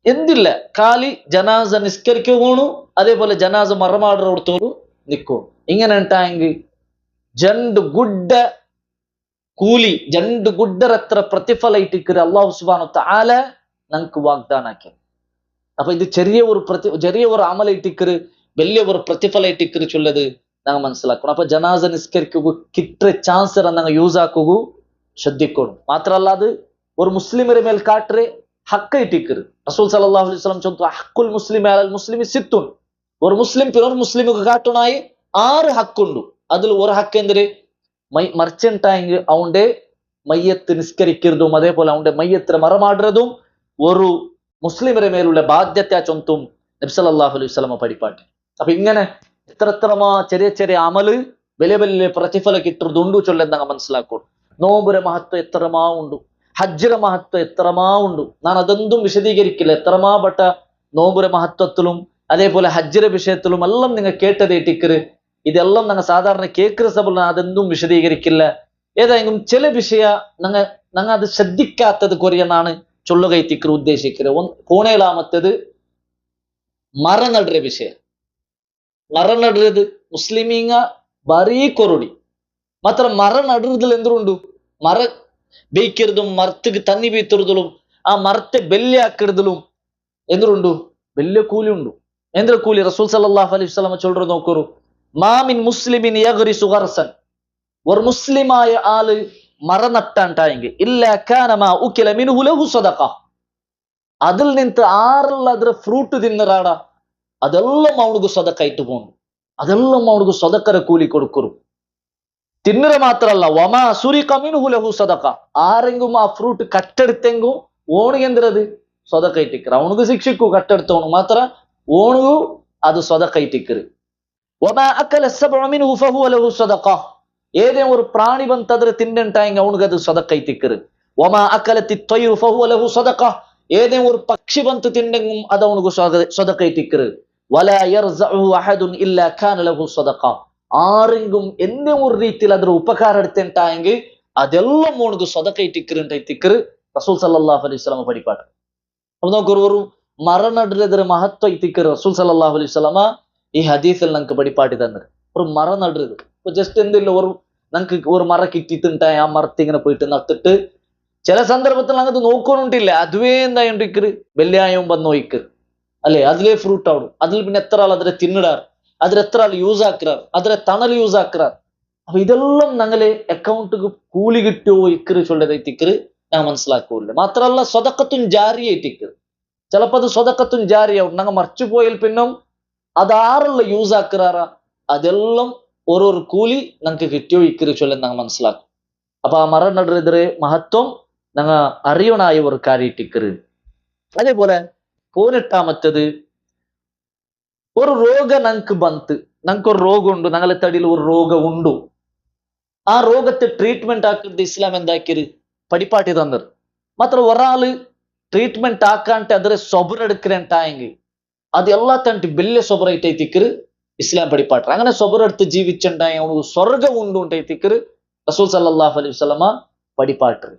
എന്തില്ല കാലി ജനാസ നിസ്കരിക്കു പോണു, അതേപോലെ ജനാസ മറമാടുത്തോളൂ നിൽക്കൂ. ഇങ്ങനെ ഉണ്ടായെങ്കിൽ 2 ഗുഡ്ഡ കൂലി, 2 ഗുഡ്ഡർ എത്ര പ്രതിഫല ഇട്ടിക്കറ് അല്ലാഹു സുബ്ഹാനഹു തആല ഞങ്ങൾക്ക് വാഗ്ദാനം ആക്കി. അപ്പൊ ഇത് ചെറിയ ഒരു അമല ഇട്ടിക്കറ് വലിയ ഒരു പ്രതിഫല ഇട്ടിക്കറ് ചൊല്ലത് ഞങ്ങൾ മനസ്സിലാക്കണം. അപ്പൊ ജനാസ നിസ്കരിക്കുക കിട്ടുന്ന ചാൻസ് ഞങ്ങൾ യൂസ് ആക്കുക ശ്രദ്ധിക്കണം. മാത്രല്ല അത് ഒരു മുസ്ലിമിന്റെ മേൽ കാട്ടറെ ഹക്ക ഇട്ടിക്കറ്. റസൂൽ സല്ലല്ലാഹു അലൈഹി വസല്ലം ചൊല്ലുന്നു ഹഖുൽ മുസ്ലിമി അലൽ മുസ്ലിമി സിത്തുൻ, ഒരു മുസ്ലിം പിറർ മുസ്ലിമുക്ക് കാട്ടണായി 6 ഹക്കുണ്ട്. അതിൽ ഒരു ഹക്ക് എന്തിന്? മറിച്ചിട്ടായെങ്കിൽ അവന്റെ മയ്യത്ത് നിസ്കരിക്കുന്നതും അതേപോലെ അവന്റെ മയ്യത്തിന് മറമാടുന്നതും ഒരു മുസ്ലിമിന്റെ മേലുള്ള ബാധ്യത ചൊന്തും നബി സല്ലല്ലാഹു അലൈഹി വസല്ലം പഠിപ്പാട്ടി. അപ്പൊ ഇങ്ങനെ എത്രമാ ചെറിയ അമല് വലിയ വലിയ പ്രതിഫല കിട്ടുന്നുണ്ട് ചൊല്ലെന്നങ്ങ് മനസ്സിലാക്കൂ. നോമ്പുര മഹത്വം എത്രമാ ഉണ്ട്, ഹജ്ജിന്റെ മഹത്വം എത്രമാ ഉണ്ട്. ഞാൻ അതെന്തും വിശദീകരിക്കില്ല. എത്രമാ പെട്ട നോമ്പുര മഹത്വത്തിലും അതേപോലെ ഹജ്ജിന്റെ വിഷയത്തിലും എല്ലാം നിങ്ങൾ കേട്ടതേറ്റിക്കര്. ഇതെല്ലാം ഞങ്ങൾ സാധാരണ കേൾക്കുന്ന സഭ അതെന്തും വിശദീകരിക്കില്ല. ഏതായെങ്കിലും ചില വിഷയ ഞങ്ങൾ അത് ശ്രദ്ധിക്കാത്തത് കൊറിയെന്നാണ് ചൊല്ലുകയറ്റിക്കർ ഉദ്ദേശിക്കുന്നത്. കോണേലാമത്തത് മറനടുന്ന വിഷയം. മറനടുന്നത് മുസ്ലിമീങ്ങ ബರೀ കൊറുടി മാത്ര മറനടുന്നതിൽ എന്തുണ്ട്? മറ ബേയ്ക്കരുതും മരത്തുക്ക് തന്നി ബീത്തുറുതലും ആ മരത്തെ ബെല്ലിയാക്കിടുതലും എന്തുണ്ട്? വലിയ കൂലി ഉണ്ട്. എന്തൊരു കൂലി? റസൂൽ സല്ലല്ലാഹു അലൈഹി വസല്ലം ചൊല്ലു നോക്കൂ, മാമിൻ മുസ്ലിമിൻ യഗ്രിസു ഗർസൻ, ഒരു മുസ്ലിമായ ആള് മറ നട്ടാണ്ടായെങ്കിൽ ഇല്ല കാനമാ ഉക്കില മിൻഹു ലഹു സദഖ, അതിൽ നിന്ന് ആരെല്ലാം ಅದರ ഫ്രൂട്ട് തിന്നറാട അതെല്ലാം അവനുക്ക് സദഖായിട്ട് പോകുന്നു. അതെല്ലാം അവനുക്ക് സദഖര കൂലി കൊടുക്കರು. തിന്നര മാത്രല്ല വമാ സുരിഖ മിൻഹു ലഹു സദഖ, ആരെങ്കിലും ആ ഫ്രൂട്ട് കട്ടെടുത്തെങ്കും ഓണിಗೆ ಎಂದಿರದು ಸದಕೈಟಿಕ್ಕರು. ಅವನಿಗೂ ಶಿಕ್ಷಿಕ್ಕೂ ಕಟ್ಟೆಡ್ತವನು ಮಾತ್ರ ಓಣಿಗೂ ಅದು ಸದಕೈಟಿಕ್ಕರು. ವಮಾ ಅಕಲ ಸಬ್ಅ ಮಿನ್ಹು ಫಹುವ ಲಹು ಸದಕ, ഏതേ ഒരു പ്രാണി ബന്തതിരെ തിന്നുണ്ടായെങ്കിൽ അവനുക്ക് അത് സദക്കൈറ്റിക്കറ്. വമാ അക്കലത്തി ത്വയ്റു ഫഹുവ ലഹു സദഖ, ഏതേ ഒരു പക്ഷി ബന്ത് തിന്നെങ്കും അത് അവനുക്ക് സദക്കൈറ്റിക്കറ്. വലാ യർസഉഹു അഹദുൻ ഇല്ലാ കാന ലഹു സദഖ, ആരെങ്കും എന്തേ ഒരു രീതിയിൽ ಅದರ ಉಪಕಾರ എടുത്തിട്ടായെങ്കിൽ അതെല്ലാം അവനുക്ക് സദക്കൈറ്റിക്കറ്. റസൂൽ സല്ലല്ലാഹു അലൈഹി വസല്ലം പഠിപ്പാട്ട്. അപ്പൊ നോക്കൂ, ഒരു മറനടുന്നതിന് മഹത്വം ഇത്തിക്കറ് റസൂൽ സല്ലല്ലാഹു അലൈഹി വസല്ലം ഈ ഹദീസിൽ നമുക്ക് പഠിപ്പാട്ടി തന്നത്. ഒരു മറ നടുന്നത് ഇപ്പൊ ജസ്റ്റ് എന്തില്ല, ഒരു നമുക്ക് ഒരു മറ കിട്ടിയിട്ടുണ്ടായി ആ മരത്തെ ഇങ്ങനെ പോയിട്ട് നട്ടിട്ട് ചില സന്ദർഭത്തിൽ അങ്ങനത് നോക്കണുണ്ടില്ല, അതുവേ എന്തായിക്കറ് വെള്ളിയായും വന്ന് നോയിക്കറ് അല്ലെ, അതിലേ ഫ്രൂട്ട് ആവും. അതിൽ പിന്നെ എത്ര ആൾ അതിനെ തിന്നിടാറ്, അതിൽ എത്ര ആൾ യൂസ് ആക്കാറ്, അതിലെ തണൽ യൂസ് ആക്കാറ്. അപ്പൊ ഇതെല്ലാം ഞങ്ങളെ അക്കൗണ്ടിക്ക് കൂലി കിട്ടുമോ ഇക്കറ് ചൊല്ലതേറ്റിക്കറ് ഞാൻ മനസ്സിലാക്കൂല്ല. മാത്രമല്ല സ്വതക്കത്തും ജാരിയായിട്ടിക്കറ്. ചിലപ്പോ അത് സ്വതക്കത്തും ജാരിയാവും. ഞങ്ങൾ മറിച്ചു പോയാൽ പിന്നും അതാറുള്ള യൂസ് ആക്കാറാ അതെല്ലാം ഓരോരു കൂലി ഞങ്ങൾക്ക് കിട്ടിയോ ഇക്കറി ചൊല്ലം ഞങ്ങൾ മനസ്സിലാക്കും. അപ്പൊ ആ മറ നടുന്നതിരെ മഹത്വം ഞങ്ങൾ അറിയണായ ഒരു കാര്യട്ടിക്കറ്. അതേപോലെ 18ാമത്തത്, ഒരു രോഗ ഞങ്ങൾക്ക് ബന്ത്, ഞങ്ങൾക്കൊരു രോഗമുണ്ട്, ഞങ്ങളെ തടിയിൽ ഒരു രോഗം ഉണ്ട്. ആ രോഗത്തെ ട്രീറ്റ്മെന്റ് ആക്കുന്നത് ഇസ്ലാം എന്താക്കിയത് പഠിപ്പാട്ടി തന്നത്. മാത്ര ഒരാള് ട്രീറ്റ്മെന്റ് ആക്കാണ്ട് അതിരെ സൊബറെടുക്കണ്ടായെങ്കിൽ അത് എല്ലാ തണ്ടി വലിയ സൊബറൈറ്റൈത്തിക്കറ് ഇസ്ലാം പഠിപ്പാട്ടർ. അങ്ങനെ സൊബറെടുത്ത് ജീവിച്ചുണ്ടായി അവന് സ്വർഗം ഉണ്ടുണ്ടായിത്തിക്കറ് റസൂൽ സല്ലല്ലാഹു അലൈഹി വസല്ലമ പഠിപ്പാട്ടർ.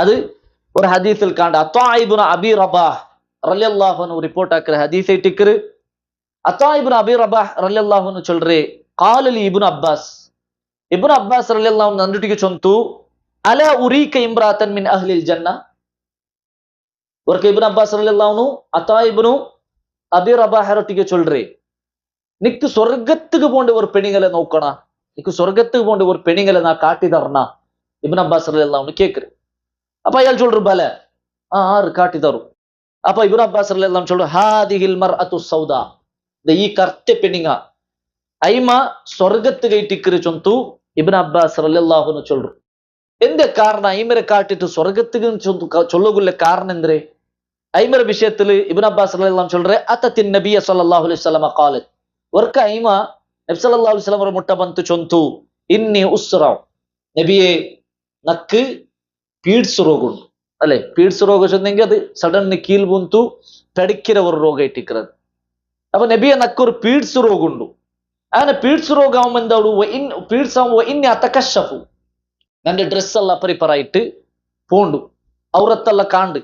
അത് ഒരു ഹദീസിൽ കാണ്ട അത്വാ ഇബ്നു അബി റബാഹ് റളിയല്ലാഹു അൻഹു റിപ്പോർട്ട് ആക്കിയ ഹദീസ് ആയിട്ടിക്കറ്. അത്വാ ഇബ്നു അബി റബാഹ് റളിയല്ലാഹു അൻഹു ചൊല്ലറേ, ഖാല ലി ഇബ്നു അബ്ബാസ്, ഇബ്നു അബ്ബാസ് റളിയല്ലാഹു അൻഹു നന്റുട്ടിക്ക് ചൊന്തു, അലാ ഉരീക ഇംറാതൻ മിൻ അഹ്ലിൽ ജന്ന. ഇബ്നു അബ്ബാസ് റളിയല്ലാഹു അൻഹു അത്വാ ഇബ്നു അബി റബാഹറൊട്ടിക്ക് ചൊല്ലറേ, നിക്ക് സ്വർഗത്തുക്ക് പോണ്ട ഒരു പെണികളെ നോക്കണ, നിക്ക് സ്വർഗത്തുക്ക് പോണ്ട ഒരു പെണികളെ നാ കാട്ടി തരണ. ഇബ്നു അബ്ബാസ് റളിയല്ലാഹു അൻഹു കേക്കറ്. അപ്പൊ അയാൾ ചൊല്ലു ബല, ആറ് കാട്ടി തരും. അപ്പൊ ഇബ്നു അബ്ബാസ് റളിയല്ലാഹു അൻഹു ചൊല്ലു, ഹാദിഹിൽ മർഅതു സൗദാ, ഈ കറുത്ത പെണിങ്ങ ಐಮ ಸ್ವರ್ಗತ್ತಿಗೆ ಇಟ್ಟಿಕ್ಕರು ಚೊಂತು. ಇಬ್ನ್ ಅಬ್ಬಾಸ್ ರಲಿಯಲ್ಲಾಹು ಅನ್ಹು ಚೊಲ್ರು, ಎಂದೇ ಕಾರಣ ಐಮರೆ ಕಾಟಿಟ್ಟು ಸ್ವರ್ಗತ್ತಿಗೆ ಚೊಲ್ಲಗುಲ್ಲ ಕಾರಣ ಎಂದ್ರೆ ಐಮರ ವಿಷಯದಲ್ಲಿ ಇಬ್ನ್ ಅಬ್ಬಾಸ್ ರಲಿಯಲ್ಲಾಹು ಚೊಲ್ರೆ, ಅತತಿನ್ ನಬಿಯ ಸಲ್ಲಲ್ಲಾಹು ಅಲೈಹಿ ವಸಲ್ಲಮ ಕಾಲತ್, ವರ್ಕ ಐಮ നബി സല്ലല്ലാഹു അലൈഹി വസല്ലം മുട്ട ബന്തു ചൊന്തു, ഇന്നി ഉസ്റ, നബിയെ നക്ക് പീഡ്സ് ರೋಗുണ്ട് അല്ലെ. പീഡ്സ് ರೋಗ ചൊന്നെങ്കിൽ അത് സഡൻ കീൽ ബുന്തു പെടിക്കിற ഒരു ರೋಗ ഇട്ടിക്കുന്നത്. അപ്പൊ നബിയെ നക്കൊരു പീഡ്സ് ರೋಗുണ്ട്. അങ്ങനെ പീഡ്സ് രോഗാവുമ്പോ എന്താവു, പീഡ്സ് ആവുമ്പോ ഇനി അത്തക്കശഫു, നന്റെ ഡ്രസ് എല്ലാം പരിപ്പറായിട്ട് പോണ്ടു, ഔറത്തെല്ല കാണ്ട്,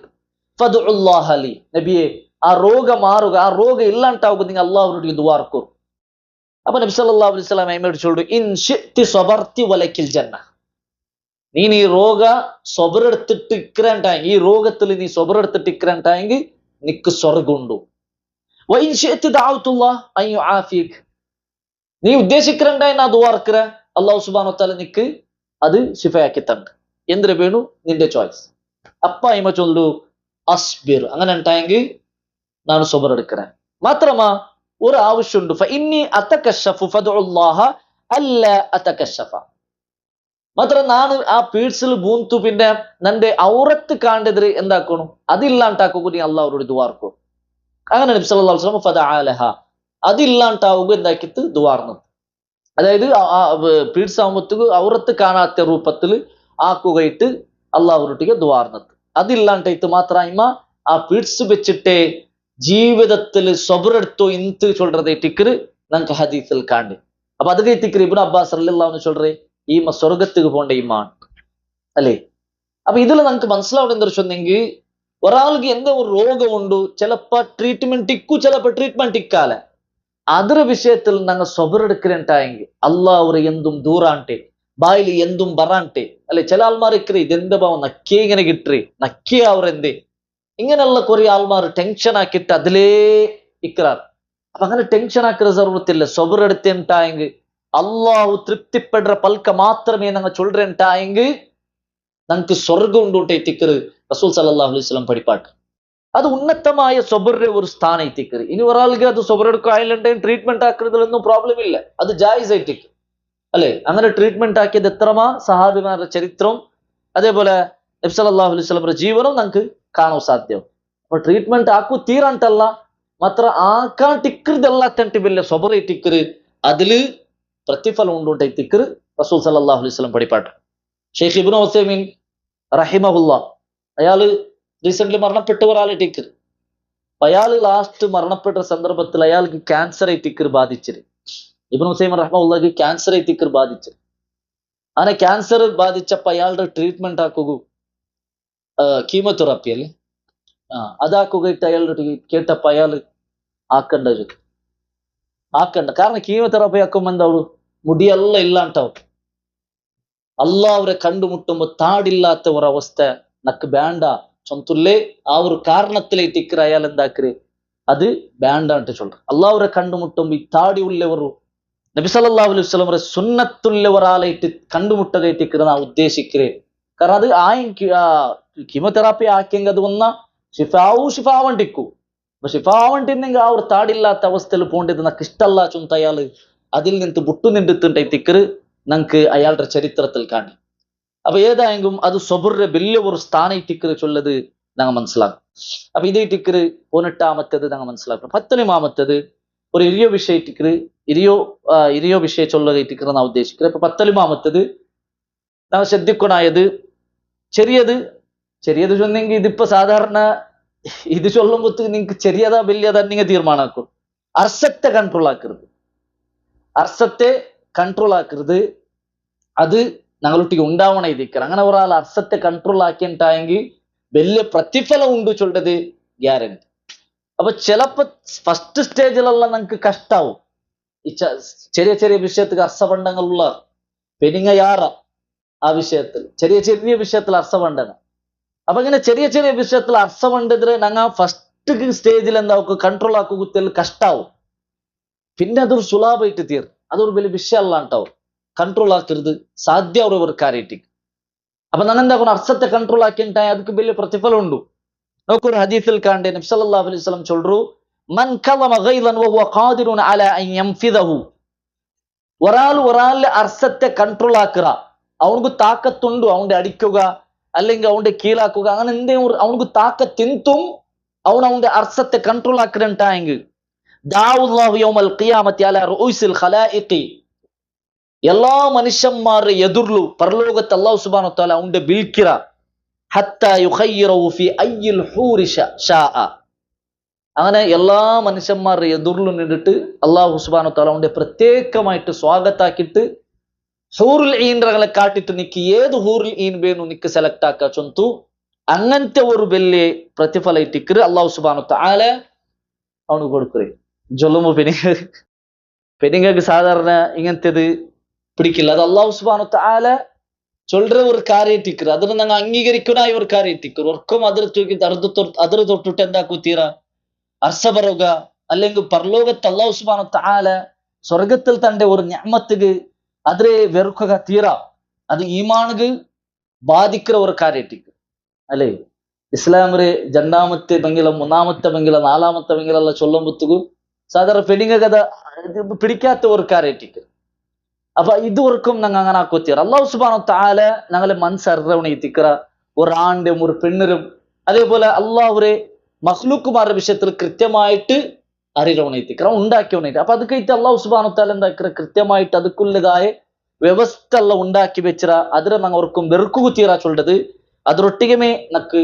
ഫദ്ഉല്ലാഹ ലി, നബിയെ ആ രോഗം മാറുക, ആ രോഗം ഇല്ലാണ്ടാവുക നിങ്ങൾ അല്ലാഹുവിനോട് ദുആർക്കൂ. അപ്പൊ നബി സല്ലല്ലാഹു അലൈഹി വസല്ലം അയ്മയോട് ചൊല്ലു, ഇൻ ശിഅ്തി സബർതി വലക്കിൽ ജന്ന, നീ ഈ രോഗ സബറെടുത്തിട്ട് ഇക്കറണ്ടായെങ്കിൽ, ഈ രോഗത്തിൽ നീ സബറെടുത്തിട്ട് ഇക്കറണ്ടായെങ്കിൽ നിക്ക് സ്വർഗുണ്ടു. വഇൻ ശിഅ്തി ദഅഉതുല്ലാഹ് അൻ യുആഫിക്, നീ ഉദ്ദേശിക്കണ്ടായി നാ ദുആർക്കറ, അല്ലാഹു സുബ്ഹാനഹു വ തആല നിക്ക് അത് ശിഫയാക്കി തണ്ട്. എന്തിനു വേണു നിന്റെ ചോയ്സ്. അപ്പ അയ്മ ചൊല്ലു അസ്ബിർ, അങ്ങനെ ഉണ്ടായെങ്കിൽ ನಾನು ಸಬರ್ എടുക്കറ. മാത്രമാ ഒരു ആവശ്യമുണ്ട്, ഫഇന്നി അതകശഫു ഫദ്ഉല്ലാഹ അല്ല അതകശഫ, മാത്രം ನಾನು ആ പീഡ്സിൽ ബൂന്തു പിന്നെ നന്റെ ഔറത്ത് കാണ്ടെതിരെ എന്താക്കണം, അതില്ലാണ്ടാക്കുക, നീ അല്ലാഹുവോട് ദുആർക്കൂ. അങ്ങനെ നബി സല്ലല്ലാഹു അലൈഹി വസല്ലം ഫദഅ ലഹ, അതില്ലാണ്ടാവുക എന്താക്കിത്ത് ദുആർന്നു. അതായത് പീഡ്സ് ആകുമ്പോഴത്തേക്ക് ഔറത്ത് കാണാത്ത രൂപത്തിൽ ആക്കുകയിട്ട് അള്ളാഹുരൊട്ടിಗೆ ദ്വാർന്നത് അതില്ലാണ്ടೈತು ಮಾತ್ರ ಇಮ್ಮ ಆ ಪೀಡ್ಸ್ ಬೆಚ್ಚಿಟ್ಟೆ ಜೀವಿತದಲ್ಲಿ ಸೊಬರೆಡ್ತು ಇಂತು சொல்றதை திக்ரு நமக்கு ஹதீஸில் காண்டி அப்ப அதுக்கு திக்ரு இப்னு அப்பாஸ் റളിയല്ലാഹു അൻഹു சொல்றே ഈമ സ്വർഗ്ഗത്തിക്ക് പോണ്ട ഈമാൻ അല്ലേ അപ്പൊ ഇതിൽ നമുക്ക് മനസ്സിലാവുന്ന എന്താ വെച്ചെങ്കിൽ ഒരാൾക്ക് എന്താ ഒരു രോഗം ഉണ്ട് ചിലപ്പോ ട്രീറ്റ്മെന്റ് ഇക്കു ചിലപ്പോ ട്രീറ്റ്മെന്റ് ഇക്കാല ಅದರ ವಿಷಯത്തിൽ ഞങ്ങൾ സൊബറെടുക്കലുണ്ടായെങ്കിൽ അള്ളാഹ് ഒരു എന്തും ദൂറാണ്ടെ ബായിൽ എന്തും ബറാണ്ടെ അല്ലെ ചില ആൾമാർ ഇക്കറി ഇതെന്താ ഭാവം നക്കി ഇങ്ങനെ കിട്ടറി നക്കി അവരെന്തേ ഇങ്ങനെയുള്ള കുറെ ആൾമാർ ടെൻഷൻ ആക്കിയിട്ട് അതിലേ ഇക്കറാർ അപ്പൊ അങ്ങനെ ടെൻഷൻ ആക്കുന്ന സർവത്തില്ല സൊബറെടുത്തുണ്ടായെങ്കിൽ അള്ളാഹു തൃപ്തിപ്പെടുற പൽക്ക മാത്രമേ ഞങ്ങൾ ചൊല്ലുണ്ടായെങ്കിൽ ഞങ്ങൾക്ക് സ്വർഗം ഉണ്ടോട്ടെ തിക്കറ് റസൂൽ സല്ലല്ലാഹു അലൈഹി വസല്ലം പഠിപ്പാട്ട് അത് ഉന്നതമായ സൊബറിന്റെ ഒരു സ്ഥാനം എത്തിക്കറി ഇനി ഒരാൾക്ക് അത് സൊബറെടുക്കായാലുണ്ടെങ്കിൽ ട്രീറ്റ്മെന്റ് ആക്കുന്നതിലൊന്നും പ്രോബ്ലം ഇല്ല അത് ജായിസ് ആയിട്ടിക്ക് അല്ലെ അങ്ങനെ ട്രീറ്റ്മെന്റ് ആക്കിയത് എത്രമാ സഹാബിമാരുടെ ചരിത്രം അതേപോലെ നബി സല്ലല്ലാഹു അലൈഹി വസല്ലമയുടെ ജീവനും നമുക്ക് കാണാൻ സാധ്യം അപ്പൊ ട്രീറ്റ്മെന്റ് ആക്കു തീരാണ്ടല്ല മാത്ര ആക്കാൻ ടിക്കറിതെല്ലാ തണ്ടില്ല സൊബർ ഇട്ടിക്കറ് അതില് പ്രതിഫലം ഉണ്ടോട്ടെ തിക്കറ് റസൂൽ സല്ലല്ലാഹു അലൈഹി വസല്ലം പഠിപ്പാട്ട് ഷെയ്ഖ് ഇബ്നു ഉസൈമീൻ റഹിമഹുല്ലാ അയാള് റീസെന്റ് മരണപ്പെട്ട ഒരാളെ ടിക്കർ അയാൾ ലാസ്റ്റ് മരണപ്പെട്ട സന്ദർഭത്തിൽ അയാൾക്ക് ക്യാൻസർ ടിക്കർ ബാധിച്ചത് ഇബ്നു ഉസൈമീൻ റഹ്മത്തുള്ളാഹിക്ക് ക്യാൻസർ ടിക്കർ ബാധിച്ചത് അങ്ങനെ ക്യാൻസർ ബാധിച്ചപ്പോ അയാളുടെ ട്രീറ്റ്മെന്റ് ആക്കുക കീമോതെറാപ്പി അല്ലേ അതാക്കുകയിട്ട് അയാളുടെ കേട്ടപ്പോ അയാൾ ആക്കണ്ട കാരണം കീമോതെറാപ്പി ആക്കുമ്പോ എന്താവും മുടിയെല്ലാം ഇല്ലാണ്ടാവും അള്ളാഹുരെ കണ്ടുമുട്ടുമ്പോ താടില്ലാത്ത ഒരവസ്ഥ നക്ക് വേണ്ട ചൊന്തുല്ലേ ആ ഒരു കാരണത്തിലെ ടിക്കർ അയാൾ എന്താക്കര് അത് വേണ്ടാണ്ട് ചൊല്ലുക അള്ളാഹുരെ കണ്ടുമുട്ടുമ്പോ ഈ താടി ഉള്ളവർ നബി സല്ലല്ലാഹു അലൈഹി വസല്ലം സുന്നത്തുള്ളവരാലായിട്ട് കണ്ടുമുട്ടതെ ടിക്കർ നാ ഉദ്ദേശിക്കരേ കാരണം അത് കീമോതെറാപ്പി ആക്കിയെങ്കിൽ അത് വന്ന ഷിഫാവണ്ടിക്കു അപ്പൊ ഷിഫാവണ്ടിന്നെങ്കിൽ ആ ഒരു താടില്ലാത്ത അവസ്ഥയിൽ പോകേണ്ടത് നക്ക് ഇഷ്ടല്ല ചൊന്ത അയാള് അതിൽ നിന്ന് വിട്ടു നിന്നിട്ടുണ്ടായി തിക്കറ് ഞങ്ങൾക്ക് അയാളുടെ ചരിത്രത്തിൽ കാണി അപ്പൊ ഏതായെങ്കിലും അത് സൊബറിന്റെ വലിയ ഒരു സ്ഥാനം ടിക്കറ് ചൊല്ലത് ഞങ്ങൾ മനസ്സിലാക്കും അപ്പൊ ഇതേ ടിക്കറ് 18-ാമത്തേത് ഞങ്ങൾ മനസ്സിലാക്കണം 19-ാമത്തേത് ഒരു ഇരിയോ വിഷയ ടിക്കറ് ഇരിയോ വിഷയ ചൊല്ലുക ടിക്കറ് നാ ഉദ്ദേശിക്കുന്നത് അപ്പൊ 19-ാമത്തേത് ഞങ്ങൾ ശ്രദ്ധിക്കണായത് ചെറിയത് ചൊന്നെങ്കിൽ ഇതിപ്പോ സാധാരണ ഇത് ചൊല്ലുമ്പോ നിങ്ങൾക്ക് ചെറിയതാ വലിയതാ നിങ്ങൾ തീരുമാനമാക്കും അർസത്തെ കൺട്രോൾ ആക്കരുത് അത് ഞങ്ങളൊട്ടിക്ക് ഉണ്ടാവണ ഇതിക്കർ അങ്ങനെ ഒരാൾ അർസത്തെ കൺട്രോൾ ആക്കിയിട്ടായെങ്കിൽ വലിയ പ്രതിഫലം ഉണ്ട് ചൊല്ലത് ഗ്യാരണ്ടി അപ്പൊ ചിലപ്പോ ഫസ്റ്റ് സ്റ്റേജിലുള്ള നമുക്ക് കഷ്ടാവും ഈ ചെറിയ വിഷയത്തിൽ അർസപണ്ടങ്ങളുള്ള പെരിങ്ങയാറ ആ വിഷയത്തിൽ ചെറിയ വിഷയത്തിൽ അർസപണ്ടങ്ങൾ അപ്പൊ ഇങ്ങനെ ചെറിയ വിഷയത്തിൽ അർസപണ്ടെതിരെ ഞങ്ങൾ ഫസ്റ്റ് സ്റ്റേജിൽ എന്താക്കും കൺട്രോൾ ആക്കുക കഷ്ടാവും പിന്നെ അതൊരു സുലാഭായിട്ട് തീർന്നു അതൊരു വലിയ വിഷയമല്ലാണ്ടാവും കൺട്രോൾ ആക്കരുത് സാധ്യ ഒരു കാര്യത്തിക്ക് അപ്പൊ ഞാൻ എന്താക്കണം അർസത്തെ കൺട്രോൾ ആക്കിയിട്ടായി ಅದಕ್ಕೆ വലിയ പ്രതിഫലം ഉണ്ട് നോക്കൊരു ഹദീസിൽ കാണണ്ടേ നബി സല്ലല്ലാഹു അലൈഹി വസല്ലം ചൊല്ലു മൻ കലമ ഗൈലൻ വഹുവ ഖാദിറുൻ അലാ അൻ യൻഫിദഹു ഒരാൾ അർസത്തെ കൺട്രോൾ ആക്കുക അവനക്ക് താക്കത്തുണ്ട് അവന്റെ അടിക്കുക അല്ലെങ്കിൽ അവന്റെ കീഴാക്കുക അങ്ങനെ എന്തെങ്കിലും അവനക്ക് താക്കത്തിന്തും അവന്റെ അർസത്തെ കൺട്രോൾ ആക്കിണ്ടായെങ്കിൽ ദാഉല്ലാഹു യൗമൽ ഖിയാമത്തി അലാ റൂസിൽ ഖലായിഖി എല്ലാ മനുഷ്യന്മാരുടെ എതിർലു പരലോകത്ത് അല്ലാഹു സുബ്ഹാനഹു വ തആല അവന്റെ ബിൽക്കിറ ഹത്താ യുഖയ്യിറു ഫി അയ്യിൽ ഹൂരി ശാഅ അങ്ങനെ എല്ലാ മനുഷ്യന്മാരുടെ എതിർലു നിന്നിട്ട് അല്ലാഹു സുബ്ഹാനഹു വ തആല അവന്റെ പ്രത്യേകമായിട്ട് സ്വാഗതാക്കിയിട്ട് ഹൂറുൽ ഈൻകളെ കാട്ടിട്ട് നിക്ക് ഏത് ഹൂറുൽ ഈൻ വേണു നിക്ക് സെലക്ട് ആക്കാ ചൊന്തു അങ്ങനത്തെ ഒരു വലിയ പ്രതിഫല ഇട്ടിക്കറ് അല്ലാഹു സുബ്ഹാനഹു വ തആല അവന് കൊടുക്കറേ ജൊല്ലുമ്പോ പെരിങ്ങക്ക് സാധാരണ ഇങ്ങനത്തേത് പിടിക്കില്ല അത് അല്ലാഹു സുബ്ഹാനഹു വ തആല ചൊല്ലുற ഒരു കാര്യത്തിക്കറ് അതിന് ഞങ്ങൾ അംഗീകരിക്കണ ഒരു കാര്യത്തിക്കറ് ഒർക്കും അതിർ തൊട്ടിട്ട് എന്താക്കൂ തീര അർസ പറയുക അല്ലെങ്കിൽ പരലോകത്ത് അല്ലാഹു സുബ്ഹാനഹു വ തആല സ്വർഗത്തിൽ തന്റെ ഒരു നിഅമത്തുക്ക് അതിരെ വെറുക്കുക തീര അത് ഈമാനുക്ക് ബാധിക്കുന്ന ഒരു കാര്യത്തിക്ക് അല്ലേ ഇസ്ലാമില് 2-ാമത്തെ ബെങ്കിലും 3-ാമത്തെ ബെങ്കിലും 4-ാമത്തെ ബെങ്കിലെല്ലാം ചൊല്ലുമ്പോഴത്തേക്കും സാധാരണ പെണ്ണുങ്ങൾക്കത് പിടിക്കാത്ത ഒരു കാര്യത്തിക്ക് അപ്പൊ ഇതുവർക്കും ഞങ്ങൾ അങ്ങനെ ആക്കോത്തീർ അല്ലാഹു സുബ്ഹാനഹു വ തആല ഞങ്ങളെ മനസ്സറിവണീത്തിക്കറ ഒരാണ്ടും ഒരു പെണ്ണിനും അതേപോലെ അള്ളാഹുരെ മഖ്ലൂക്കുമാരുടെ വിഷയത്തിൽ കൃത്യമായിട്ട് അറിയണേറ്റിക്കറ ഉണ്ടാക്കിയോണേറ്റ്. അപ്പൊ അത് കഴിച്ച് അള്ളാഹു സുബ്ഹാനഹു വതആല എന്താക്കിற കൃത്യമായിട്ട് അതുക്കുള്ളതായ വ്യവസ്ഥ എല്ലാം ഉണ്ടാക്കി വെച്ചിര. അതിരെ ನಂಗೆ ಅವ್ರಕ್ಕೂ ಬೆರುಕು ತೀರಾ ಚೊಲ್ಲದು ಅದರೊಟ್ಟಿಗೆ ನಕ್ಕು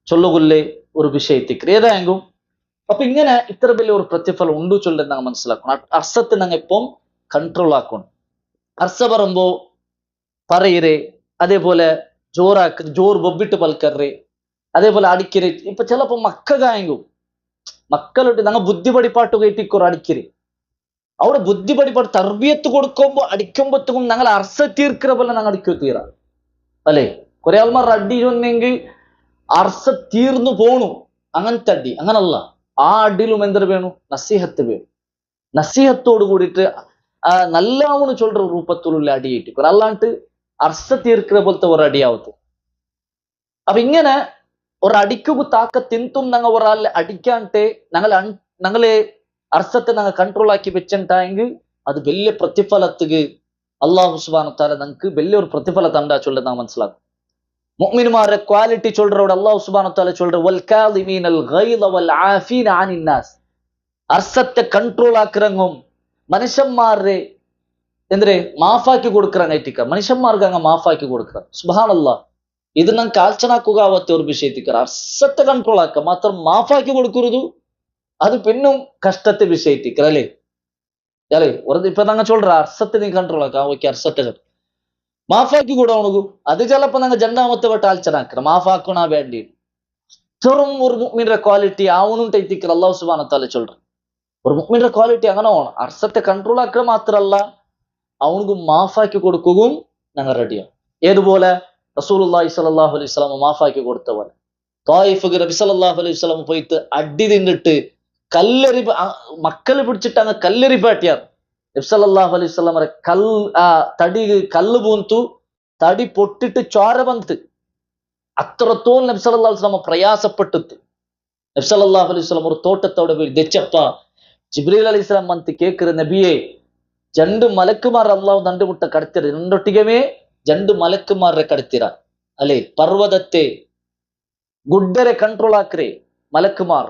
ചൊല്ലുകൊല്ലേ ഒരു വിഷയത്തിക്ക് ഏതായെങ്കും. അപ്പൊ ഇങ്ങനെ ഇത്ര വലിയ ഒരു പ്രതിഫലം ഉണ്ട് ചൊല്ലത് നാം മനസ്സിലാക്കണം. അർസത്തെ ഞങ്ങൾ എപ്പം കൺട്രോൾ ആക്കണം. അർസ പറയുമ്പോ പറയരേ, അതേപോലെ ജോർ ബൊബിട്ട് പൽക്കറേ, അതേപോലെ അടിക്കരേ. ഇപ്പൊ ചിലപ്പോ മക്കകായെങ്കും മക്കളോട്ട് ഞങ്ങൾ ബുദ്ധി പഠിപ്പാട്ട് കയറ്റിക്കോർ അടിക്കരേ. അവിടെ ബുദ്ധി പഠിപ്പാട്ട് തർബിയത്ത് കൊടുക്കുമ്പോ അടിക്കുമ്പോഴത്തേക്കും ഞങ്ങൾ അർസ തീർക്കിற പോലെ ഞങ്ങൾ അടിക്കോ തീരാ അല്ലേ. കുറെ ആൾമാർ അടി ചൊന്നെങ്കിൽ അർസ തീർന്നു പോണു. അങ്ങനത്തെ അടി അങ്ങനല്ല. ആ അടിയിലും എന്തൊരു വേണു? നസീഹത്ത് വേണു. നസീഹത്തോട് കൂടിയിട്ട് നല്ലവണ്ണം ചൊല്ലുற രൂപത്തിലുള്ള അടി ഏറ്റിക്കും. അല്ലാണ്ട് അർസ തീർക്കിற പോലത്തെ ഒരു അടിയാവത്തു. അപ്പൊ ഇങ്ങനെ ഒരു അടിക്കു താക്ക തിന്തും ഞങ്ങൾ ഒരാളെ അടിക്കാണ്ടെ ഞങ്ങളെ അർസത്തെ ഞങ്ങൾ കൺട്രോൾ ആക്കി വെച്ചിട്ടായെങ്കിൽ അത് വലിയ പ്രതിഫലത്തുക്ക് അള്ളാഹു സുബ്ഹാനഹു വതആല ഞങ്ങൾക്ക് വലിയൊരു പ്രതിഫല തണ്ടാ ചൊല്ലത് നാം മനസ്സിലാക്കും. മുഅ്മിനുമാരുടെ ക്വാളിറ്റി ചൊല്ലുറോട് അള്ളാഹു സുബ്ഹാനഹു വതആല ചൊല്ലുற വൽ കാദിമീനൽ ഗൈദ വൽ ആഫീന അനിൻ നാസ്. അർസത്തെ കൺട്രോൾ ആക്കിറങ്ങും മനുഷ്യന്മാരെ എന്തിരെ മാഫാക്കി കൊടുക്കറാങ്ങേറ്റിക്ക. മനുഷ്യന്മാർക്ക് അങ്ങ് മാഫാക്കി കൊടുക്കുക. സുബ്ഹാനല്ലാഹ്, ഇത് നാം കാൽച്ചനാക്കുക ഒരു വിഷയത്തിക്കറ. അർസത്തെ കൺട്രോൾ ആക്കുക മാത്രം മാഫാക്കി കൊടുക്കരുത്. അത് പിന്നും കഷ്ടത്തെ വിഷയത്തിക്കറ അല്ലേ അല്ലേ. ഇപ്പൊ ഞങ്ങൾ ചൊല്ലുற അർസത്തെ നീ കൺട്രോൾ ആക്കാം. ഓക്കെ, അർസത്തെ മാഫാക്കി കൂടെ ഉണകൂ. അത് ചിലപ്പോ ഞങ്ങൾ രണ്ടാമത്തെ വട്ട ആൽച്ചനാക്കണം മാഫാക്കണ വേണ്ടി. ചെറും ഒരു മുഅ്മിന്റെ ക്വാളിറ്റി ആവണും ടൈത്തിക്കറ അല്ലാഹു സുബ്ഹാനഹു വതആല ചൊല്ലുற. ഒരു മുഅ്മിന്റെ ക്വാളിറ്റി അങ്ങനെ വേണം. അർസത്തെ കൺട്രോൾ ആക്കുക മാത്രല്ല അവനക്ക് മാഫാക്കി കൊടുക്കുകയും ഞങ്ങൾ റെഡിയാണ്. ഏതുപോലെ റസൂലുള്ളാഹി സ്വല്ലല്ലാഹു അലൈഹി വസല്ലം മാഫാക്കി കൊടുത്ത പോലെ ത്വായിഫിക്ക് നബി സല്ലല്ലാഹു അലൈഹി വസല്ലം പോയിട്ട് അടി തിന്നിട്ട് കല്ലെറി മക്കളെ പിടിച്ചിട്ട് അങ്ങ് കല്ലെറി പാട്ടിയാർ. നബി സല്ലല്ലാഹു അലൈഹി വസല്ലം തടി കല്ല് പൂന്തു, തടി പൊട്ടിട്ട് ചോര വന്നിട്ട് അത്രത്തോളം നബി സല്ലല്ലാഹു അലൈഹി വസല്ലം പ്രയാസപ്പെട്ടിട്ട് നബി സല്ലല്ലാഹു അലൈഹി വസല്ലം ഒരു തോട്ടത്തോടെ പോയി ദച്ചപ്പ ജിബ്രീൽ അലൈഹിസ്സലാം വന്ന് കേൾക്കിற നബിയെ, 2 മലക്കുമാർ അള്ളാഹു നണ്ടുമുട്ട കടത്തിര രണ്ടൊട്ടികമേ 2 മലക്കുമാരെ കടത്തിര അല്ലെ. പർവ്വതത്തെ ഗുഡ്ഡരെ കൺട്രോൾ ആക്കറേ മലക്കുമാർ.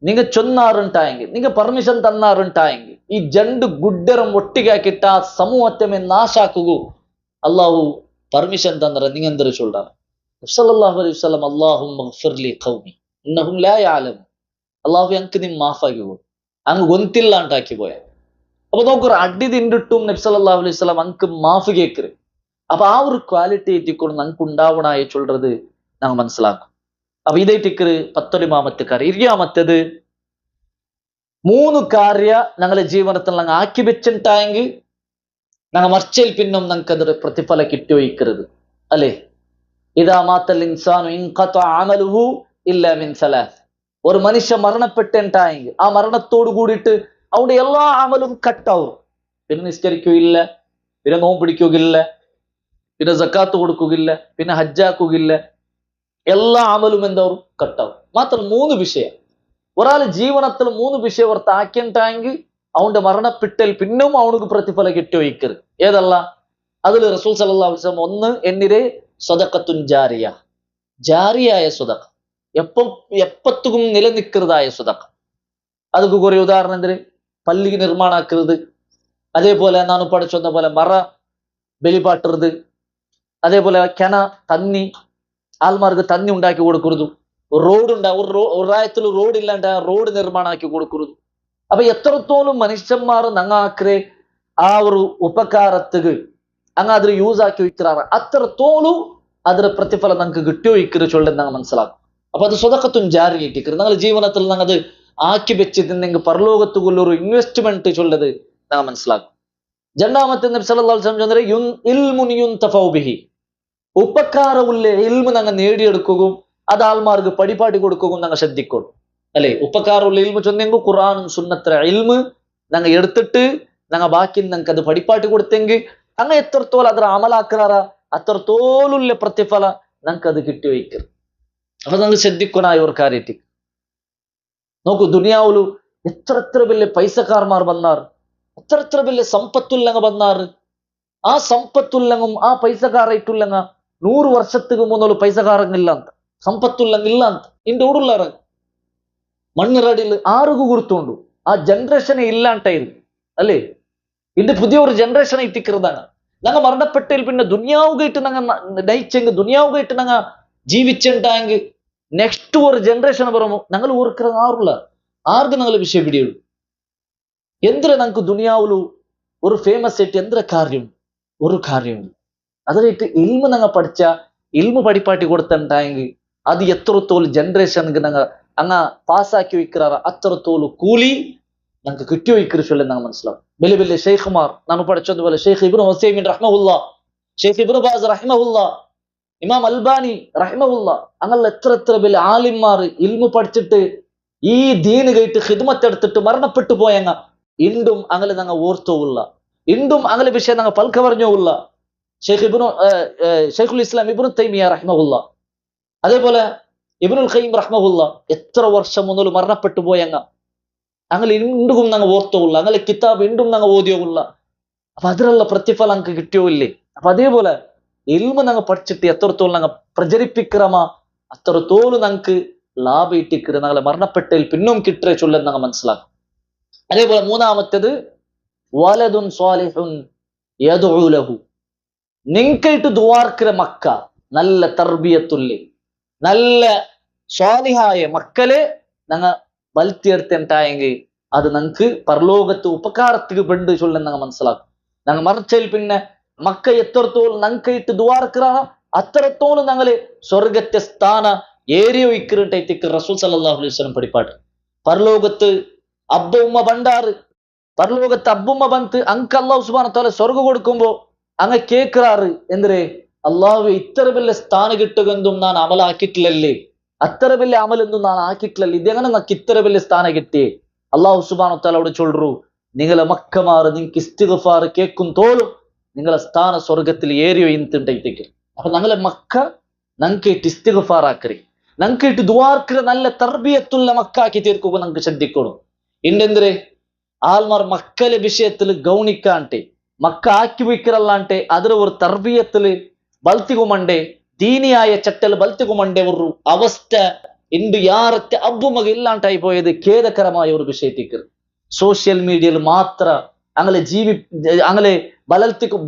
നിങ്ങ ചൊന്നാറുണ്ടായെങ്കിൽ, നിങ്ങ പെർമിഷൻ തന്നാറുണ്ടായെങ്കിൽ ഈ 2 ഗുഡ്ഡരം ഒട്ടികാക്കിട്ട ആ സമൂഹത്തെ നാശാക്കുകൂ അള്ളാഹു പെർമിഷൻ തന്നറ. നിങ്ങ എന്തൊരു ചൊല്ലാറ് സല്ലല്ലാഹു അലൈഹി വസല്ലം അല്ലാഹുമ്മ ഗ്ഫിർലി ഖൗമി ഇന്നഹും ലാ യഅലമൂൻ. അള്ളാഹു ഞങ്ങൾക്ക് നീ മാഫാക്കി പോകും അങ്ങ് ഗൊന്തില്ലാണ്ടാക്കി പോയ. അപ്പൊ നോക്കൊരു അടി തിണ്ടിട്ടും നബി സല്ലല്ലാഹു അലൈഹി വസല്ലം അങ്ക് മാഫ് കേക്കറ്. അപ്പൊ ആ ഒരു ക്വാളിറ്റി ഏറ്റിക്കൊണ്ട് നമുക്ക് ഉണ്ടാവണായി ചൊല്ലത് ഞങ്ങൾ മനസ്സിലാക്കും. അപ്പൊ ഇതേറ്റിക്കറ് 19ാമത്തെ കാര്യം. 20ാമത്തേത് 3 കാര്യ ഞങ്ങളെ ജീവിതത്തിൽ ഞങ്ങൾ ആക്കി വെച്ചിട്ടായെങ്കിൽ ഞങ്ങൾ മർച്ചയിൽ പിന്നും ഞങ്ങൾക്ക് അതൊരു പ്രതിഫല കിട്ടിയോയിക്കരുത് അല്ലേ. ഇദാ മാത്തൽ ഇൻസാനു ഇൻഖതഅ അമലുഹു ഇല്ലാ മിൻ സലാസ്. ഒരു മനുഷ്യ മരണപ്പെട്ടിട്ടായെങ്കിൽ ആ മരണത്തോട് കൂടിയിട്ട് അവന്റെ എല്ലാ അമലും കട്ടാവും. പിന്നെ നിസ്കരിക്കുകയില്ല, പിന്നെ നോമ്പ് പിടിക്കുകയില്ല, പിന്നെ സക്കാത്ത് കൊടുക്കുകയില്ല, പിന്നെ ഹജ്ജാക്കുകയില്ല. എല്ലാ അമലും എന്താവും കട്ടാവും. മാത്രം 3 വിഷയം ഒരാള് ജീവനത്തിൽ 3 വിഷയം ഓർത്ത് ആക്കിയിട്ടായെങ്കിൽ അവന്റെ മരണപ്പെട്ടാൽ പിന്നും അവനക്ക് പ്രതിഫലം കിട്ടിയോയിക്കരുത്. ഏതല്ല അതിൽ റസൂൽ സല്ലല്ലാഹു അലൈഹി വസല്ലം 1 എന്നിരെ സദഖത്തുൻ ജാരിയ, ജാരിയായ സദഖ, എപ്പത്തും നിലനിൽക്കുന്നതായ സദഖ. അതൊക്കെ കുറെ ഉദാഹരണം എന്തിന് പള്ളി നിർമ്മാണാക്കരുത്, അതേപോലെ ನಾನು പഠിച്ചൊന്ന പോലെ മറ ബലിപാട്ടരുത്, അതേപോലെ കിണ തന്നി ആൾമാർക്ക് തന്നി ഉണ്ടാക്കി കൊടുക്കരുത്, റോഡ് ഒരായത്തിൽ റോഡ് ഇല്ലാണ്ട് റോഡ് നിർമ്മാണാക്കി കൊടുക്കരുത്. അപ്പൊ എത്രത്തോളം മനുഷ്യന്മാർ നങ്ങാക്കരെ ആ ഒരു ഉപകാരത്തുക അങ്ങ് അതിൽ യൂസ് ആക്കി വയ്ക്കാറ് അത്രത്തോളം അതിന്റെ പ്രതിഫലം നമുക്ക് കിട്ടിയോ ഇക്കറ് ചൊല്ലം ഞങ്ങൾ മനസ്സിലാക്കും. അപ്പൊ അത് സ്വതക്കത്തും ജാരി ഇട്ടിക്കറ്. ഞങ്ങൾ ജീവനത്തിൽ ഞങ്ങൾ അത് ആക്കി വെച്ചിട്ടുണ്ടെങ്കിൽ പരലോകത്തുള്ളൊരു ഇൻവെസ്റ്റ്മെന്റ് ചൊല്ലത് ഞങ്ങൾ മനസ്സിലാക്കും. 2ാമത്തെ നബി സല്ലല്ലാഹു അലൈഹി വസല്ലം ഇൽമുൻ യുൻതഫഉ ബിഹി, ഉപകാരമുള്ള ഇൽമു ഞങ്ങൾ നേടിയെടുക്കുകയും അത് ആൾമാർക്ക് പഠിപ്പാടി കൊടുക്കുകയും ഞങ്ങൾ ശ്രദ്ധിക്കണം അല്ലെ. ഉപകാരമുള്ള ഇൽമു ചൊന്നെങ്കിൽ ഖുർആനും സുന്നത്ര ഇൽമു ഞങ്ങൾ എടുത്തിട്ട് ഞങ്ങൾ ബാക്കി ഞങ്ങൾക്ക് അത് പഠിപ്പാട്ടി കൊടുത്തെങ്കിൽ അങ്ങ് എത്രത്തോളം അದ್ರ അമലാക്കാറ അത്രത്തോലുള്ള പ്രതിഫല ഞങ്ങൾക്ക് അത് കിട്ടി വയ്ക്കരുത്. അപ്പൊ ഞങ്ങൾ ശ്രദ്ധിക്കണായ ഒരു കാര്യത്തി നോക്കൂ. ദുനിയാവിലു എത്ര വലിയ പൈസക്കാർമാർ വന്നാർ, എത്ര വലിയ സമ്പത്തുല്ലങ്ങ വന്നാറ്. ആ സമ്പത്തുല്ലങ്ങും ആ പൈസക്കാരായിട്ടുല്ലങ്ങ 100 വർഷத்துக்கு മുന്നോള് പൈസക്കാരങ്ങില്ല ಅಂತ ಸಂಪತ್ತುಲ್ಲಂಗಿಲ್ಲ ಅಂತ ಇಂದು ಊಡುಲ್ಲಾರ ಮಣ್ಣಿರಡಿಲ್ 6 ಗುರುತುಂಡು ആ ജനറേഷനെ ഇല്ലാണ്ടായിരുന്നു അല്ലേ? ഇന്ന് പുതിയ ഒരു ജനറേഷൻ എത്തിക്കുന്നതാണ്. ഞങ്ങൾ മരണപ്പെട്ടതിൽ പിന്നെ ദുനിയാവുകയിട്ട് ഞങ്ങൾ നയിച്ചെങ്കിൽ ദുനിയാവുകയിട്ട് ഞങ്ങൾ ജീവിച്ചിട്ടാങ്കിൽ നെക്സ്റ്റ് ഒരു ജനറേഷൻ പറയുമ്പോൾ ഞങ്ങൾ ഓർക്കുന്ന ആറുള്ള ആർക്ക് ഞങ്ങൾ വിഷയം പിടിയുള്ളൂ. എന്തിനാ ഞങ്ങൾക്ക് ദുനിയാവുലു ഒരു ഫേമസ് ആയിട്ട് എന്തിനാ കാര്യം? ഒരു കാര്യമില്ല. അതായിട്ട് ഇൽമ ഞങ്ങൾ പഠിച്ച ഇൽമ പഠിപ്പാട്ടി കൊടുത്തിട്ടുണ്ടായെങ്കിൽ അത് എത്രത്തോളം ജനറേഷനുക്ക് ഞങ്ങൾ അങ്ങ് പാസ്സാക്കി വയ്ക്കാറ് അത്രത്തോളം കൂലി ഞങ്ങൾക്ക് കിട്ടി വയ്ക്കുന്ന ചൊല്ലം ഞങ്ങൾ മനസ്സിലാവും. വലിയ വലിയ ഷെയ്ഖുമാർ നമ്മൾ പഠിച്ചതുപോലെ ഷെയ്ഖ് ഇബ്നു ഉസൈമീൻ റഹ്മഹുല്ല, ഷെയ്ഖ് ഇബ്നു ബാസ് റഹ്മഹുല്ല, ഇമാം അൽബാനി റഹ്മഹുല്ല, അങ്ങനെ എത്ര വലിയ ആലിമാർ ഇൽമ പഠിച്ചിട്ട് ഈ ദീന് കേട്ട് ഖിദ്മത്ത് എടുത്തിട്ട് മരണപ്പെട്ടു പോയങ്ങ ഇണ്ടും അങ്ങനെ ഞങ്ങൾ ഓർത്തോവുള്ള, ഇണ്ടും അങ്ങനെ വിഷയം ഞങ്ങൾ പൽക്ക പറഞ്ഞോവുള്ള. ഷെയ്ഖുൽ ഇസ്ലാം ഇബ്നു തൈമിയ റഹ്മഹുല്ല, അതേപോലെ ഇബ്നുൽ ഖയ്യിം റഹ്മഹുല്ല എത്ര വർഷം മുതൽ മരണപ്പെട്ടു പോയങ്ങ അങ്ങനെ ഇണ്ടും ഞങ്ങൾ ഓർത്തോവുള്ള, അങ്ങനെ കിതാബ് ഇണ്ടും ഞങ്ങൾ ഓതിയോവുള്ള. അപ്പൊ അതിലുള്ള പ്രതിഫലം ഞങ്ങൾക്ക് കിട്ടിയോ ഇല്ലേ? അപ്പൊ അതേപോലെ ഇൽമ ഞങ്ങൾ പഠിച്ചിട്ട് എത്രത്തോളം ഞങ്ങൾ പ്രചരിപ്പിக்கிறമ അത്രത്തോളം ഞങ്ങൾക്ക് ലാഭം ഇട്ടിക്കറ് ഞങ്ങളെ മരണപ്പെട്ടതിൽ പിന്നും കിട്ടേ ചൊല്ലം ഞങ്ങൾ മനസ്സിലാക്കും. അതേപോലെ മൂന്നാമത്തേത് വലദുൻ സ്വാലിഹുൻ യദ്ഉ ലഹു, നിങ്ങൾക്കായിട്ട് ദുആർക്കിற മക്ക നല്ല തർബിയത്തുള്ളി നല്ല സ്വാലിഹായ മക്കളെ ഞങ്ങൾ വളർത്തിയെടുത്തിട്ടായെങ്കിൽ അത് ഞങ്ങൾക്ക് പരലോകത്ത് ഉപകാരത്തിന് പെണ്ട് ചൊല്ലം ഞങ്ങൾ മനസ്സിലാക്കും. ഞങ്ങൾ മറിച്ചതിൽ പിന്നെ മക്ക എത്രത്തോളം ഞങ്ങൾക്കായിട്ട് ദുആർക്കിറാണോ അത്രത്തോളം ഞങ്ങള് സ്വർഗത്തെ സ്ഥാന ഏരിയ വയ്ക്കിട്ട് റസൂൽ സല്ലല്ലാഹു അലൈഹി വസല്ലം പഠിപ്പാട്ട്. പരലോകത്ത് അബ്ബ ഉമ്മ ബണ്ടാറ്, പരലോകത്ത് അബ്ബുമ്മ ബന്ത് അങ്ക് അല്ലാഹു സുബ്ഹാനഹു വ തആല സ്വർഗം കൊടുക്കുമ്പോ അങ്ങ് കേൾക്കാറ് എന്തേ, അള്ളാഹു ഇത്ര വലിയ സ്ഥാനം കിട്ടുകെന്തും ഞാൻ അമലാക്കിയിട്ടില്ലല്ലേ, അത്ര വലിയ അമലൊന്നും ഞാൻ ആക്കിയിട്ടില്ലല്ലേ, ഇതെങ്ങനെ നമുക്ക് ഇത്ര വലിയ സ്ഥാനം കിട്ടിയേ? അള്ളാഹു സുബ്ഹാനഹു വ തആലയോട് ചൊല്ലു, നിങ്ങളെ മക്കമാറ് നിങ്ങൾക്ക് ഇസ്തിഗ്ഫാർ കേൾക്കും തോളും നിങ്ങളെ സ്ഥാന സ്വർഗത്തിൽ ഏരിയോ ഇന്തുണ്ടായിട്ടേക്ക്. അപ്പൊ ഞങ്ങളെ മക്ക ഞങ്ങൾക്കായിട്ട് ഇസ്തിഗ്ഫാർ ആക്കറി, ഞങ്ങൾക്കായിട്ട് ദുആർക്കിற നല്ല തർബിയത്തുള്ള മക്കാക്കി തീർക്കുക ഞങ്ങൾക്ക് ശ്രദ്ധിക്കണം. ഇണ്ടെന്തേ ആൾമാർ മക്കളെ വിഷയത്തിൽ ഗൗണിക്കാണ്ടെ മക്ക ആക്കി വയ്ക്കറല്ലാണ്ടെ ಅದರ ഒരു തർബിയത്തിൽ ബൽത്തികുമണ്ടേ ദീനിയായ ചട്ടൽ ബൽത്തികുമണ്ടേ ഒരു അവസ്ഥ ഇണ്ട് യാറത്തെ അബ്ബുമക ഇല്ലാണ്ടായി പോയത് ഖേദകരമായ ഒരു വിഷയത്തേക്ക്. സോഷ്യൽ മീഡിയയിൽ മാത്ര അങ്ങനെ അങ്ങനെ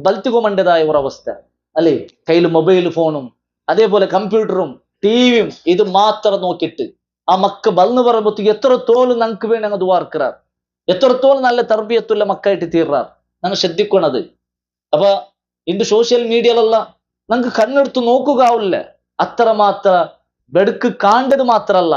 ബൽത്തികുമണ്ടതായ ഒരു അവസ്ഥ അല്ലെ? കയ്യിൽ മൊബൈൽ ഫോണും അതേപോലെ കമ്പ്യൂട്ടറും ടിവിയും ഇത് മാത്രം നോക്കിയിട്ട് ആ മക്ക ബൽന്ന് പറയുമ്പോഴത്തേക്ക് എത്രത്തോളം ഞങ്ങൾക്ക് വേണ്ടി അങ്ങ് ദുആർക്കിറാർ, എത്രത്തോളം നല്ല തർബിയത്തുള്ള മക്കായിട്ട് തീർറാർ ഞങ്ങൾ ശ്രദ്ധിക്കണത്. അപ്പൊ ഇന്ന് സോഷ്യൽ മീഡിയയിലുള്ള ഞങ്ങൾക്ക് കണ്ണെടുത്ത് നോക്കുകയാവില്ല, അത്രമാത്ര വെടുക്ക് കാണ്ടത് മാത്രല്ല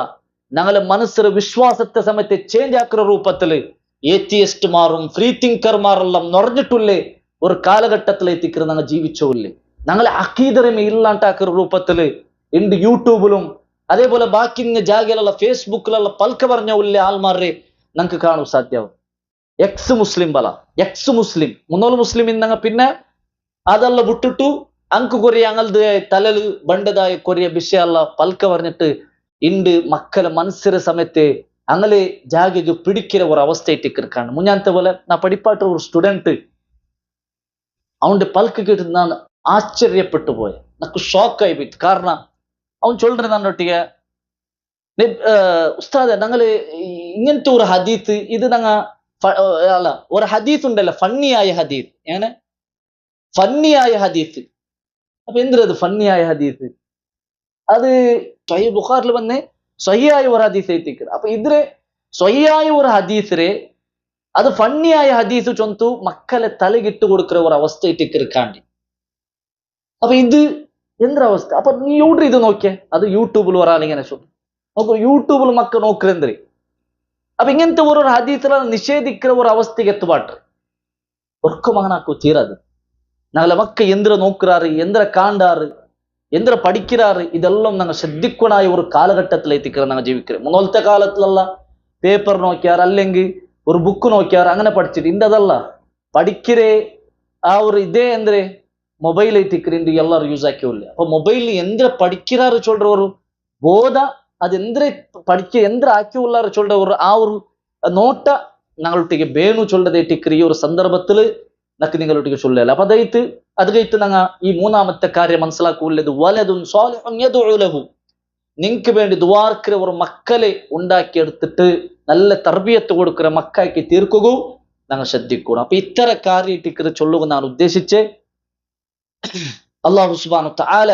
ഞങ്ങളെ മനസ്സിൽ വിശ്വാസത്തെ സമയത്തെ ചേഞ്ച് ആക്കുന്ന രൂപത്തില് ഏത്തിയസ്റ്റ്മാറും ഫ്രീ തിങ്കർമാരെല്ലാം നിറഞ്ഞിട്ടുള്ളേ ഒരു കാലഘട്ടത്തിൽ എത്തിക്കുന്ന ഞങ്ങൾ ജീവിച്ചോല്ലേ. ഞങ്ങളെ അക്കീദരമേ ഇല്ലാണ്ടാക്കുന്ന രൂപത്തില് ഇന്ന് യൂട്യൂബിലും അതേപോലെ ബാക്കി ജാഗയിലുള്ള ഫേസ്ബുക്കിലുള്ള പൽക്ക പറഞ്ഞ ഉള്ള ആൾമാരെ ഞങ്ങൾക്ക് കാണും സാധ്യമാവും. എക്സ് മുസ്ലിം ബല എക്സ് മുസ്ലിം മുന്നോൾ മുസ്ലിം ഇന്നങ്ങ പിന്നെ അതെല്ലാം വിട്ടിട്ടു ಅಂಕು ಕೊರಿಯ ಅಂಗಲ್ದು ತಲೆಲು ಬಂಡದಾಯ ಕೊರಿಯ ವಿಷಯ ಅಲ್ಲ ಪಲ್ಕ പറഞ്ഞിട്ട് ಇಂದು ಮಕ್ಕಳ ಮನಸ್ಸಿರ ಸಮೇತ ಅಂಗಲೆ ಜಾಗೆಗೆ ಪಿಡಿಕಿರ ஒரு ಅವಸ್ಥೆ ಇಟ್ಟಿರ್ಕಾണ്. മുഞ്ഞാത്തെ പോലെ ನಾ പഠിപ്പാട്ട ഒരു സ്റ്റുഡന്റ് അവന്റെ പൽക്ക് കേട്ട് ഞാൻ ആശ്ചര്യപ്പെട്ടു പോയ, എനിക്ക് ഷോക്ക് ആയി പോയി. കാരണം അവൻ ചൊല്ലറ നന്നൊട്ടിಗೆ ഉസ്താദെ ഞങ്ങള് ഇങ്ങനത്തെ ഒരു ഹദീത്ത് ഇത് ഞങ്ങ അല്ല ഒരു ഹദീത്ത് ഉണ്ടല്ലോ ഫണ്ണിയായ ഹദീത്ത്, എങ്ങനെ ഫണ്ണിയായ ഹദീത്ത്. അപ്പൊ എന്തിനത് ഫണ്ണിയായ ഹദീത്ത്? അത് സഹീഹ് ബുഖാരിൽ വന്ന് സഹിയായ ഒരു ഹദീസ് എത്തിക്കുന്നത്. അപ്പൊ ഇതിരെ സഹിയായ ഒരു ഹദീസിരെ അത് ഫണ്ണിയായ ഹദീസ് ചൊന്തു മക്കളെ തലകിട്ട് കൊടുക്കുന്ന ഒരു അവസ്ഥ ഇട്ടിരിക്കാണ്ടി. അപ്പൊ ഇത് എന്തൊരവസ്ഥ? അപ്പൊ നീ യൂട്യൂബ് ഇത് നോക്കിയേ, അത് യൂട്യൂബിൽ ഒരാളിങ്ങനെ നോക്കൂ, യൂട്യൂബിൽ മക്ക നോക്കുന്നെന്തേ. അപ്പൊ ഇങ്ങനത്തെ ഒരു ഹദീസില നിഷേധിക്കുന്ന ഒരു അവസ്ഥയ്ക്ക് എത്തുപാട്ട് ഒർക്കും അങ്ങനാക്കൂ തീരാது. ഞങ്ങളെ മക്ക എന്തിര നോക്കുறாரு, എന്തിര കാണ്ടാറ്, എന്തിര പഠിக்கிறாரு, ഇതെല്ലാം ഞങ്ങൾ ശ്രദ്ധിക്കണായ ഒരു കാലഘട്ടത്തിൽ എത്തിക്കുക ഞങ്ങൾ ജീവിക്കുന്നത്. മുന്നോലത്തെ കാലത്തിലല്ല പേപ്പർ നോക്കിയാർ അല്ലെങ്കിൽ ഒരു ബുക്ക് നോക്കിയാർ അങ്ങനെ പഠിച്ചിട്ട് ഇന്തതല്ല പഠിக்கிறേ ആ ഒരു ഇതേ എന്തിരെ ಮೊಬೈಲ್ ಐತಿಕ್ರಿಂದ ಎಲ್ಲರೂ ಯೂಸ್ ಆಕ್ಕಿಲ್ಲ. ಅಪ್ಪ ಮೊಬೈಲ್ ಎಂದ್ರ ಪಡಿಕ್ಕಿರಾರು ಚೊಲ್ற ஒரு போத அது எந்திர படிக்க எந்திர ஆக்கி உள்ளாரு சொல்ற ஒரு ആ ഒരു നോട്ട ഞങ്ങളൊട്ടിಗೆ ಬೇನು ചൊല്ലದೆ ಟಿಕ್ರಿ ಈ ഒരു ಸಂದರ್ಭത്തിൽ ನಕ್ಕೆ നിങ്ങളൊട്ടിಗೆ ചൊല്ലല്ല. അപ്പൊ അത് കഴിട്ട് ഞങ്ങൾ ഈ മൂന്നാമത്തെ കാര്യം മനസ്സിലാക്കുള്ളത് വലദുൻ സ്വാലിഹുൻ യദ്ഉ ലഹു, നിങ്ങൾക്ക് വേണ്ടി ദുആർക്കുന്ന ഒരു മക്കളെ ഉണ്ടാക്കിയെടുത്തിട്ട് നല്ല തർബിയത്ത് കൊടുക്കുന്ന മക്കാക്കി തീർക്കുകയും ഞങ്ങൾ ശ്രദ്ധിക്കണം. അപ്പൊ ഇത്തരം കാര്യമായിട്ട് ചൊല്ലുക ഞാൻ ഉദ്ദേശിച്ച് അല്ലാഹു സുബ്ഹാനഹു തആല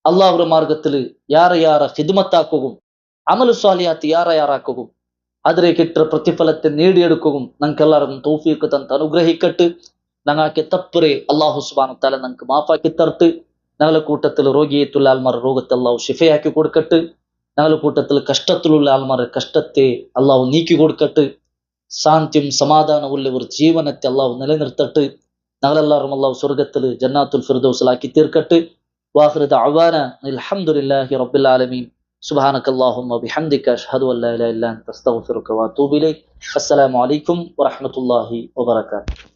അള്ളാഹുടെ മാർഗത്തിൽ യാറെ ഖിദ്മത്താക്കുകയും അമലു സ്വാലിഹാത്ത് യാറാക്കുകയും അതിലേക്കിട്ട പ്രതിഫലത്തെ നേടിയെടുക്കുകയും ഞങ്ങൾക്ക് എല്ലാവർക്കും തൗഫീഖ് തന്ന് അനുഗ്രഹിക്കട്ട്. ഞങ്ങൾക്ക് തപ്പറെ അല്ലാഹു സുബ്ഹാനഹു തആല ഞങ്ങൾക്ക് മാഫാക്കി തരട്ട്. ഞങ്ങളുടെ കൂട്ടത്തിൽ രോഗിയത്തുള്ള ആൾമാർ രോഗത്തെ അള്ളാഹു ഷിഫയാക്കി കൊടുക്കട്ട്. ഞങ്ങളുടെ കൂട്ടത്തിൽ കഷ്ടത്തിലുള്ള ആൾമാർ കഷ്ടത്തെ അള്ളാഹു നീക്കി കൊടുക്കട്ട്. ശാന്തിയും സമാധാനമുള്ള ഒരു ജീവനത്തെ അള്ളാഹു നിലനിർത്തട്ട്. ഞങ്ങളെല്ലാവരും അള്ളാഹു സ്വർഗത്തിൽ ജന്നാത്തുൽ ഫിർദൗസിലാക്കി തീർക്കട്ട്. വാഖിറു ദഅവാനാ അൽഹംദുലില്ലാഹി റബ്ബിൽ ആലമീൻ. സുബ്ഹാനകല്ലാഹുമ്മ ബിഹംദിക അഷ്ഹദു അൻ ലാ ഇലാഹ ഇല്ല അൻത അസ്തഗ്ഫിറുക വഅതൂബു ഇലൈക്. അസ്സലാമു അലൈക്കും വറഹ്മത്തുള്ളാഹി വബറകാതുഹു.